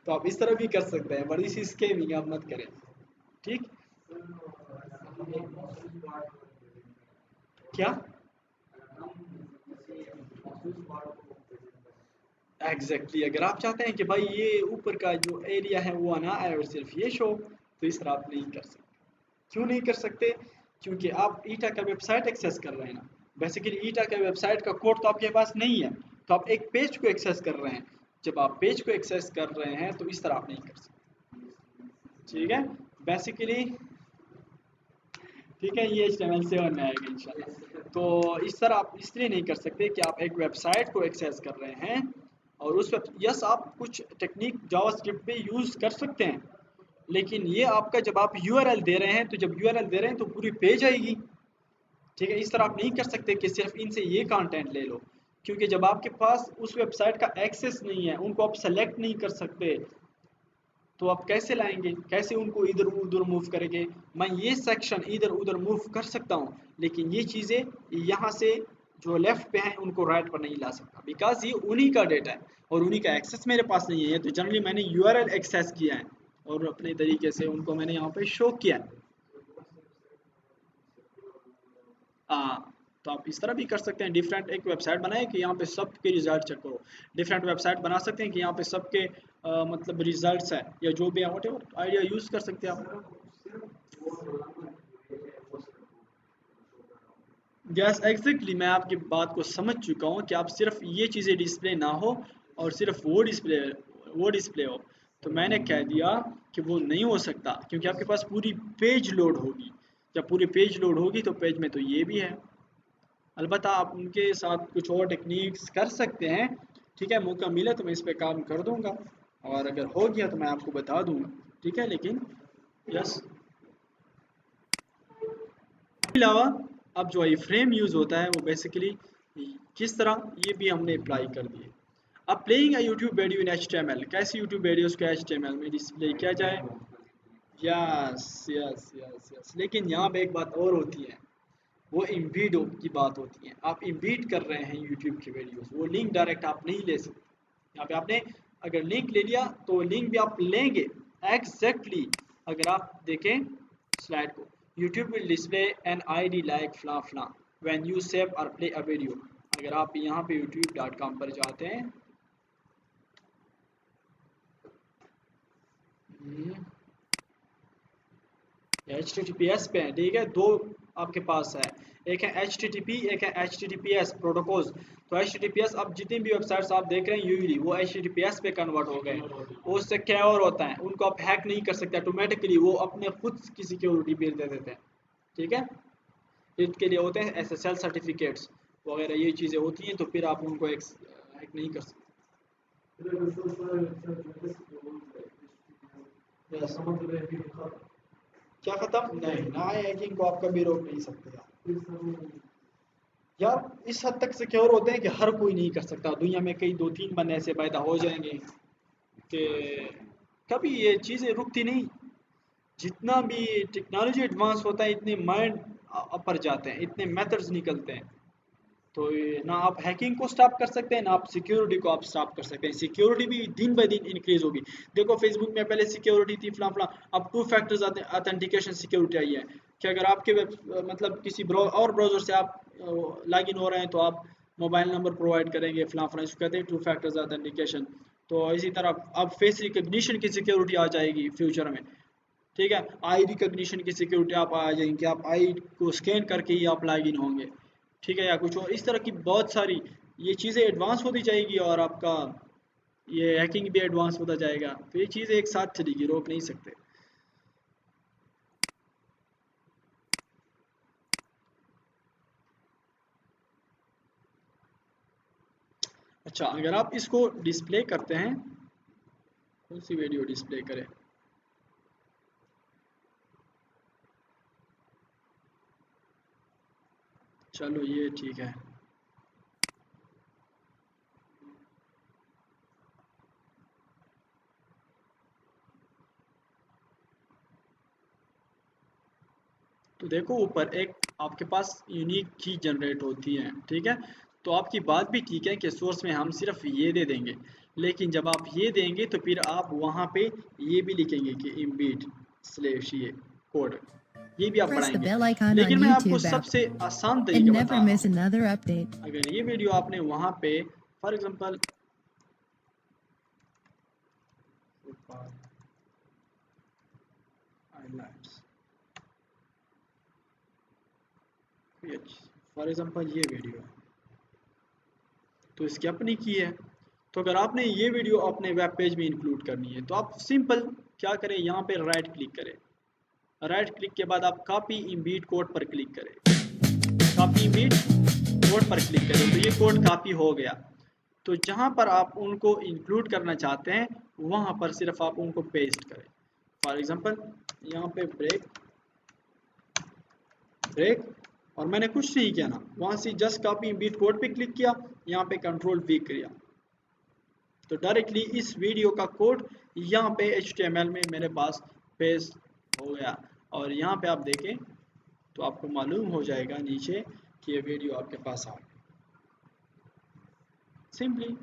तो आप इस तरह भी कर सकते हैं, बड़ी सी स्कैमिंग आप मत करें, ठीक। क्या एग्जैक्टली अगर आप चाहते हैं कि भाई ये ऊपर का जो एरिया है वो ना आए और सिर्फ ये शो, तो इस तरह आप नहीं कर सकते। क्यों नहीं कर सकते? क्योंकि आप ईटा का वेबसाइट एक्सेस कर रहे हैं ना, बेसिकली ईटा का वेबसाइट का कोड तो आपके पास नहीं है, तो आप एक पेज को एक्सेस कर रहे हैं। जब आप पेज को एक्सेस कर रहे हैं तो इस तरह आप नहीं कर सकते, ठीक है, बेसिकली, ठीक है, ये HTML7 में आएगा इंशाल्लाह। तो इस तरह आप इसलिए नहीं कर सकते कि आप एक वेबसाइट को एक्सेस कर रहे हैं और उस यस आप कुछ टेक्निक जावास्क्रिप्ट पे यूज़ कर सकते हैं, लेकिन ये आपका जब आप यूआरएल दे रहे हैं, तो जब यूआरएल दे रहे हैं तो पूरी पेज आएगी। ठीक है, इस तरह आप नहीं कर सकते कि सिर्फ इनसे ये कंटेंट ले लो, क्योंकि जब आपके पास उस वेबसाइट का एक्सेस नहीं है, उनको आप सेलेक्ट नहीं कर सकते, तो आप कैसे लाएंगे, कैसे उनको इधर उधर मूव करेंगे। मैं ये सेक्शन इधर उधर मूव कर सकता हूँ, लेकिन ये चीज़ें यहाँ से जो लेफ्ट पे हैं उनको राइट पर नहीं ला सकता, बिकॉज ये उन्हीं का डेटा है और उन्हीं का एक्सेस मेरे पास नहीं है। तो जनरली मैंने यूआरएल एक्सेस किया है और अपने तरीके से उनको मैंने यहाँ पे शो किया है। हाँ, तो आप इस तरह भी कर सकते हैं, डिफरेंट एक वेबसाइट बनाए कि यहाँ पे सबके रिजल्ट चेक करो। डिफरेंट वेबसाइट बना सकते हैं कि यहाँ पे सबके मतलब रिजल्ट्स है या जो भी है, वट एवर आइडिया यूज़ कर सकते हैं आप। यस एग्जैक्टली, मैं आपकी बात को समझ चुका हूँ कि आप सिर्फ ये चीज़ें डिस्प्ले ना हो और सिर्फ वो डिस्प्ले हो। तो मैंने कह दिया कि वो नहीं हो सकता, क्योंकि आपके पास पूरी पेज लोड होगी। जब पूरी पेज लोड होगी तो पेज में तो ये भी है। अलबत्ता आप उनके साथ कुछ और टेक्निक्स कर सकते हैं। ठीक है, मौका मिला तो मैं इस पे काम कर दूंगा, और अगर हो गया तो मैं आपको बता दूंगा। ठीक है, लेकिन यस अलावा अब जो आई फ्रेम यूज़ होता है वो बेसिकली किस तरह, ये भी हमने अप्लाई कर दिए। अब playing a YouTube video in HTML, कैसे यूट्यूब वीडियोस को HTML में डिस्प्ले किया जाए। यस यस यस यस, लेकिन यहाँ पे एक बात और होती है, वो इम्बीड की बात होती है। आप इम्बीड कर रहे हैं यूट्यूब की वीडियोस, वो लिंक डायरेक्ट आप नहीं ले सकते। यहाँ पे आपने अगर लिंक ले लिया तो लिंक भी आप लेंगे एग्जैक्टली। अगर आप देखें स्लाइड को, YouTube will display an ID like blah blah when you save और प्ले अ वीडियो। अगर आप यहाँ पे youtube.com पर जाते हैं, HTTPS पे है, ठीक है, दो आपके पास है, एक है HTTP, एक है HTTPS प्रोटोकॉल्स। तो HTTPS अब जितनी भी वेबसाइट्स आप देख रहे हैं यूजली वो HTTPS पे कन्वर्ट हो गए। उससे क्या और होता है, उनको आप हैक नहीं कर सकते ऑटोमेटिकली, वो अपने खुद की सिक्योरिटी बिल दे देते हैं। ठीक है, इसके लिए होते हैं SSL सर्टिफिकेट्स वगैरह, ये चीज़ें होती हैं, तो फिर आप उनको हैक नहीं कर सकते। Yes. क्या खत्म नहीं ना, हैकिंग को आप कभी रोक नहीं सकते यार। इस हद तक सिक्योर होते हैं कि हर कोई नहीं कर सकता। दुनिया में कई 2-3 बंदे ऐसे पैदा हो जाएंगे कि कभी ये चीज़ें रुकती नहीं। जितना भी टेक्नोलॉजी एडवांस होता है, इतने माइंड अपर जाते हैं, इतने मेथड्स निकलते हैं। तो ना आप हैकिंग को स्टॉप कर सकते हैं, ना आप सिक्योरिटी को आप स्टॉप कर सकते हैं। सिक्योरिटी भी दिन बाय दिन इंक्रीज होगी। देखो फेसबुक में पहले सिक्योरिटी थी फला फला, अब 2 फैक्टर्स ऑथेंटिकेशन सिक्योरिटी आई है कि अगर आपके मतलब किसी और ब्राउज़र से आप लॉगिन हो रहे हैं तो आप मोबाइल नंबर प्रोवाइड करेंगे फला फला, इसको कहते हैं 2 फैक्टर्स ऑथेंटिकेशन। तो इसी तरह अब फेस रिकग्निशन की सिक्योरिटी आ जाएगी फ्यूचर में। ठीक है, आई रिकग्निशन की सिक्योरिटी आप आ जाएंगे, आप आई को स्कैन करके ही आप लॉगिन होंगे। ठीक है, या कुछ और इस तरह की बहुत सारी ये चीज़ें एडवांस होती जाएगी, और आपका ये हैकिंग भी एडवांस होता जाएगा। तो ये चीज़ें एक साथ चलेगी, रोक नहीं सकते। अच्छा, अगर आप इसको डिस्प्ले करते हैं, कौन सी वीडियो डिस्प्ले करें, चलो ये ठीक है। तो देखो ऊपर एक आपके पास यूनिक की जनरेट होती है। ठीक है, तो आपकी बात भी ठीक है कि सोर्स में हम सिर्फ ये दे देंगे, लेकिन जब आप ये देंगे तो फिर आप वहाँ पे ये भी लिखेंगे कि इम्बीड स्लेश ये कोड, ये भी आप Press the बढ़ाएंगे। bell icon on लेकिन मैं आपको YouTube app सबसे आसान and तरीका never बता रहा miss हूँ। another update. अगर ये वीडियो आपने वहाँ पे फॉर एग्जांपल फॉर एग्जांपल ये वीडियो है, तो इसकी अपनी की है। तो अगर आपने ये वीडियो अपने वेब पेज में इंक्लूड करनी है तो आप सिंपल क्या करें, यहाँ पे राइट क्लिक करें। राइट क्लिक के बाद आप कॉपी इम्बीड कोड पर क्लिक करें। कॉपी इम्बीड कोड पर क्लिक करें तो ये कोड कॉपी हो गया। तो जहाँ पर आप उनको इंक्लूड करना चाहते हैं वहाँ पर सिर्फ आप उनको पेस्ट करें। फॉर एग्जांपल यहाँ पे ब्रेक और मैंने कुछ नहीं किया ना, वहां से जस्ट कॉपी इम्बीड कोड पे क्लिक किया, यहाँ पे कंट्रोल V किया, तो डायरेक्टली इस वीडियो का कोड यहाँ पे HTML में मेरे पास पेस्ट हो गया। और यहाँ पे आप देखें तो आपको मालूम हो जाएगा नीचे कि ये वीडियो आपके पास आ गई सिंपली।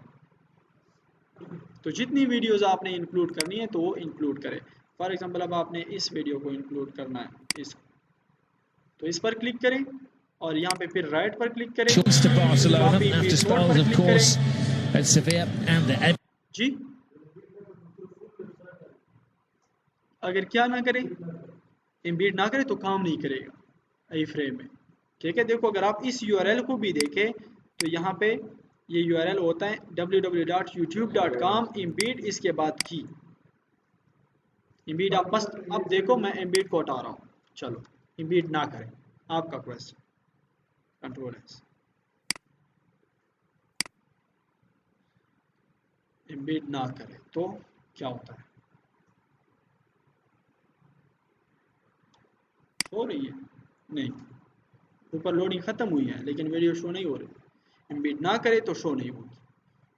तो जितनी वीडियोस आपने इंक्लूड करनी है तो वो इंक्लूड करें। फॉर एग्जांपल अब आपने इस वीडियो को इंक्लूड करना है, इस तो इस पर क्लिक करें और यहाँ पे फिर राइट पर क्लिक करें, कॉपी इम्बीड कोड पर क्लिक करें जी। अगर क्या ना करें, इम्बीड ना करें तो काम नहीं करेगा आई फ्रेम में, ठीक है। देखो अगर आप इस URL को भी देखें तो यहाँ पे ये URL होता है www.youtube.com इम्बीड, इसके बाद की इम्बीड आप मस्त। अब देखो मैं इम्बीड को हटा रहा हूँ, चलो इम्बीड ना करें, आपका क्वेश्चन कंट्रोल एस, इम्बीड ना करें तो क्या होता है, हो रही है नहीं, ऊपर लोडिंग खत्म हुई है लेकिन वीडियो शो नहीं हो रही, इम्बीड ना करे तो शो नहीं होगी।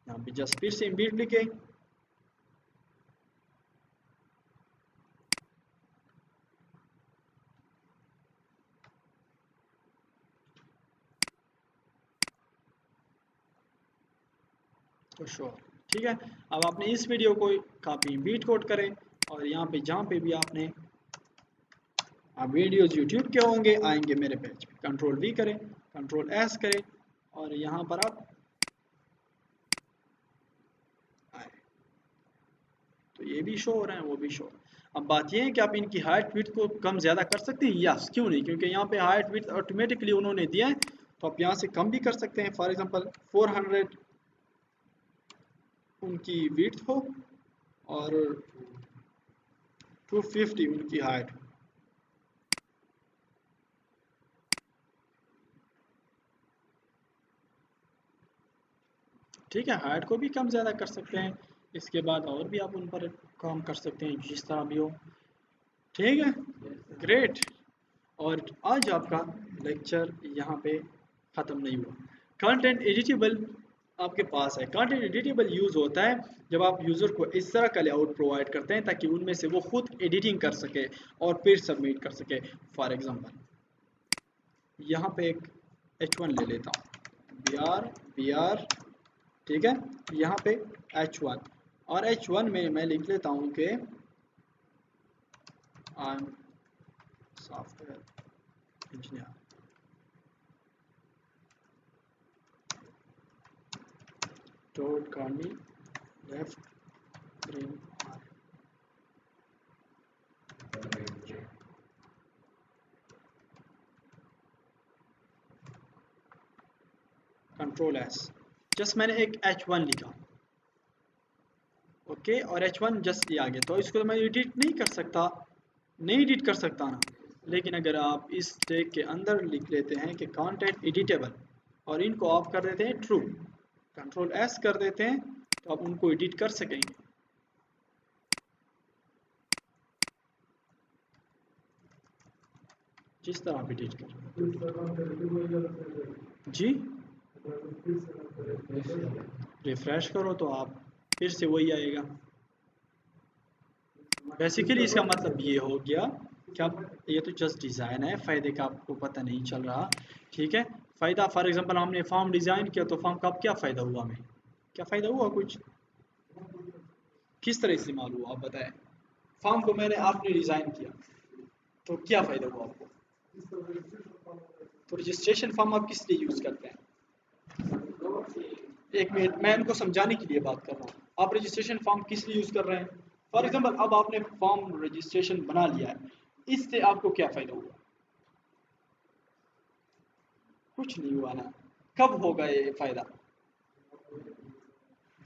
यहाँ पे जस्ट फिर से इम्बीड लिखे, तो शो, ठीक है। अब आपने इस वीडियो को कॉपी इम्बीड कोड करें और यहाँ पे जहाँ पे भी आपने आप वीडियोस यूट्यूब के होंगे आएंगे मेरे पेज पे, कंट्रोल V करें, कंट्रोल S करें और यहाँ पर आप आए तो ये भी शो हो रहा है, वो भी शो हो रहा है। अब बात ये है कि आप इनकी हाइट विड्थ को कम ज़्यादा कर सकते हैं, यस क्यों नहीं, क्योंकि यहाँ पे हाइट विड्थ ऑटोमेटिकली उन्होंने दिया है, तो आप यहाँ से कम भी कर सकते हैं। फॉर एग्जांपल 400 उनकी विड्थ हो और 250 उनकी हाइट हो, ठीक है। हाइट को भी कम ज़्यादा कर सकते हैं, इसके बाद और भी आप उन पर काम कर सकते हैं जिस तरह भी हो, ठीक है। ग्रेट। और आज आपका लेक्चर यहाँ पे ख़त्म नहीं हुआ। कंटेंट एडिटेबल आपके पास है। कंटेंट एडिटेबल यूज़ होता है जब आप यूज़र को इस तरह का लेआउट प्रोवाइड करते हैं ताकि उनमें से वो खुद एडिटिंग कर सके और फिर सबमिट कर सके। फॉर एग्जांपल यहाँ पे एक H1 ले लेता हूँ, BR ठीक है, यहाँ पे H1 और H1 में मैं लिख लेता हूँ कि I am software engineer, don't call me left brain control S, just मैंने एक H1 लिखा, ओके, और H1 जस्ट ये आ गया, तो इसको मैं एडिट नहीं कर सकता, नहीं एडिट कर सकता ना। लेकिन अगर आप इस टैग के अंदर लिख लेते हैं कि कंटेंट एडिटेबल और इनको ऑफ कर देते हैं ट्रू, कंट्रोल S कर देते हैं, तो आप उनको एडिट कर सकेंगे। जिस तरह आप एडिट कर जी, रिफ्रेश करो तो आप फिर से वही आएगा। बेसिकली इसका मतलब ये हो गया क्या, ये तो जस्ट डिज़ाइन है, फ़ायदे का आपको पता नहीं चल रहा, ठीक है। फ़ायदा फॉर एग्जांपल हमने फॉर्म डिज़ाइन किया तो फॉर्म का क्या फ़ायदा हुआ, हमें क्या फ़ायदा हुआ, कुछ किस तरह इस्तेमाल हुआ आप बताएं। फॉर्म को मैंने आपने डिज़ाइन किया तो क्या फ़ायदा हुआ आपको, तो रजिस्ट्रेशन फॉर्म आप किस लिए यूज़ करते हैं, एक मिनट मैं इनको समझाने के लिए बात कर रहा हूँ। आप रजिस्ट्रेशन फॉर्म किस लिए यूज़ कर रहे हैं। फॉर एग्जांपल अब आपने फॉर्म रजिस्ट्रेशन बना लिया है, इससे आपको क्या फ़ायदा हुआ, कुछ नहीं हुआ ना। कब होगा ये फ़ायदा,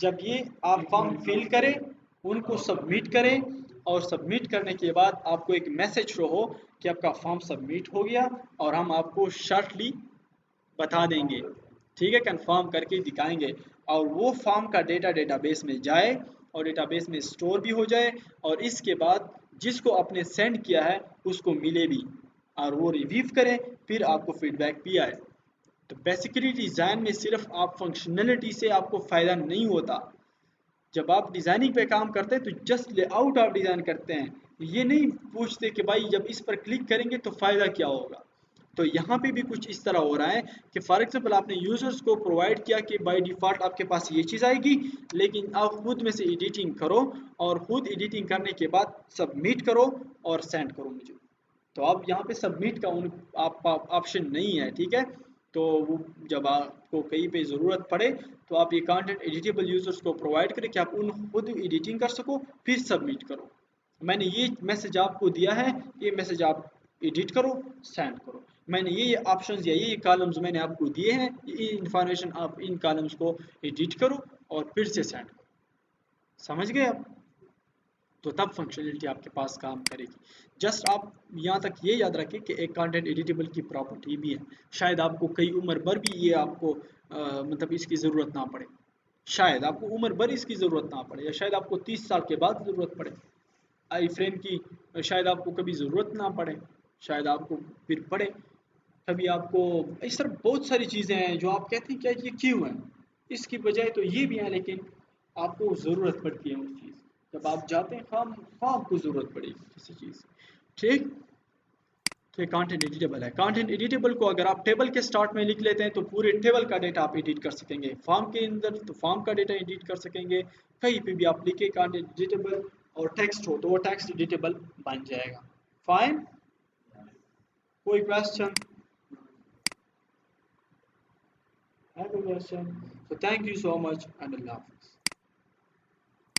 जब ये आप फॉर्म फिल करें, उनको सबमिट करें और सबमिट करने के बाद आपको एक मैसेज शो हो कि आपका फॉर्म सबमिट हो गया और हम आपको शॉर्टली बता देंगे, ठीक है, कंफर्म करके दिखाएंगे और वो फॉर्म का डेटा डेटाबेस में जाए और डेटाबेस में स्टोर भी हो जाए और इसके बाद जिसको आपने सेंड किया है उसको मिले भी और वो रिव्यू करें, फिर आपको फीडबैक भी आए। तो बेसिकली डिज़ाइन में सिर्फ आप फंक्शनलिटी से आपको फ़ायदा नहीं होता। जब आप डिज़ाइनिंग पे काम करते हैं तो जस्ट लेआउट आप डिज़ाइन करते हैं, ये नहीं पूछते कि भाई जब इस पर क्लिक करेंगे तो फ़ायदा क्या होगा। तो यहाँ पे भी कुछ इस तरह हो रहा है कि फॉर एग्जांपल आपने यूज़र्स को प्रोवाइड किया कि बाय डिफ़ॉल्ट आपके पास ये चीज़ आएगी, लेकिन आप खुद में से एडिटिंग करो और खुद एडिटिंग करने के बाद सबमिट करो और सेंड करो मुझे। तो अब यहाँ पे सबमिट का आप ऑप्शन नहीं है, ठीक है। तो वो जब आपको कहीं पे ज़रूरत पड़े तो आप ये कंटेंट एडिटेबल यूज़र्स को प्रोवाइड करें कि आप उन खुद एडिटिंग कर सको, फिर सबमिट करो। मैंने ये मैसेज आपको दिया है, ये मैसेज आप एडिट करो, सेंड करो। मैंने ये ऑप्शंस या ये कॉलम्स मैंने आपको दिए हैं, ये इंफॉर्मेशन आप इन कॉलम्स को एडिट करो और फिर से सेंड करो। समझ गए आप? तो तब फंक्शनलिटी आपके पास काम करेगी। जस्ट आप यहाँ तक ये याद रखें कि एक कंटेंट एडिटेबल की प्रॉपर्टी भी है। शायद आपको कई उम्र भर भी ये आपको मतलब इसकी ज़रूरत ना पड़े, शायद आपको उम्र भर इसकी ज़रूरत ना पड़े, या शायद आपको 30 साल के बाद ज़रूरत पड़े आई फ्रेम की, शायद आपको कभी ज़रूरत ना पड़े, शायद आपको फिर पड़े कभी आपको। इस तरह बहुत सारी चीज़ें हैं जो आप कहते हैं क्या ये क्यों है, इसकी बजाय तो ये भी है, लेकिन आपको ज़रूरत पड़ती है उस चीज़। जब आप जाते हैं खाम खाम आपको ज़रूरत पड़ेगी किसी चीज़ की, ठीक। तो ये कंटेंट एडिटेबल है। कंटेंट एडिटेबल को अगर आप टेबल के स्टार्ट में लिख लेते हैं तो पूरे टेबल का डेटा आप एडिट कर सकेंगे। फॉर्म के अंदर तो फॉर्म का डेटा एडिट कर सकेंगे, कहीं पे भी आप लिखे कंटेंट एडिटेबल और टेक्स्ट हो तो वो टेक्स्ट एडिटेबल बन जाएगा। फाइन, कोई question? Have a question. So thank you so much and Allah Hafiz.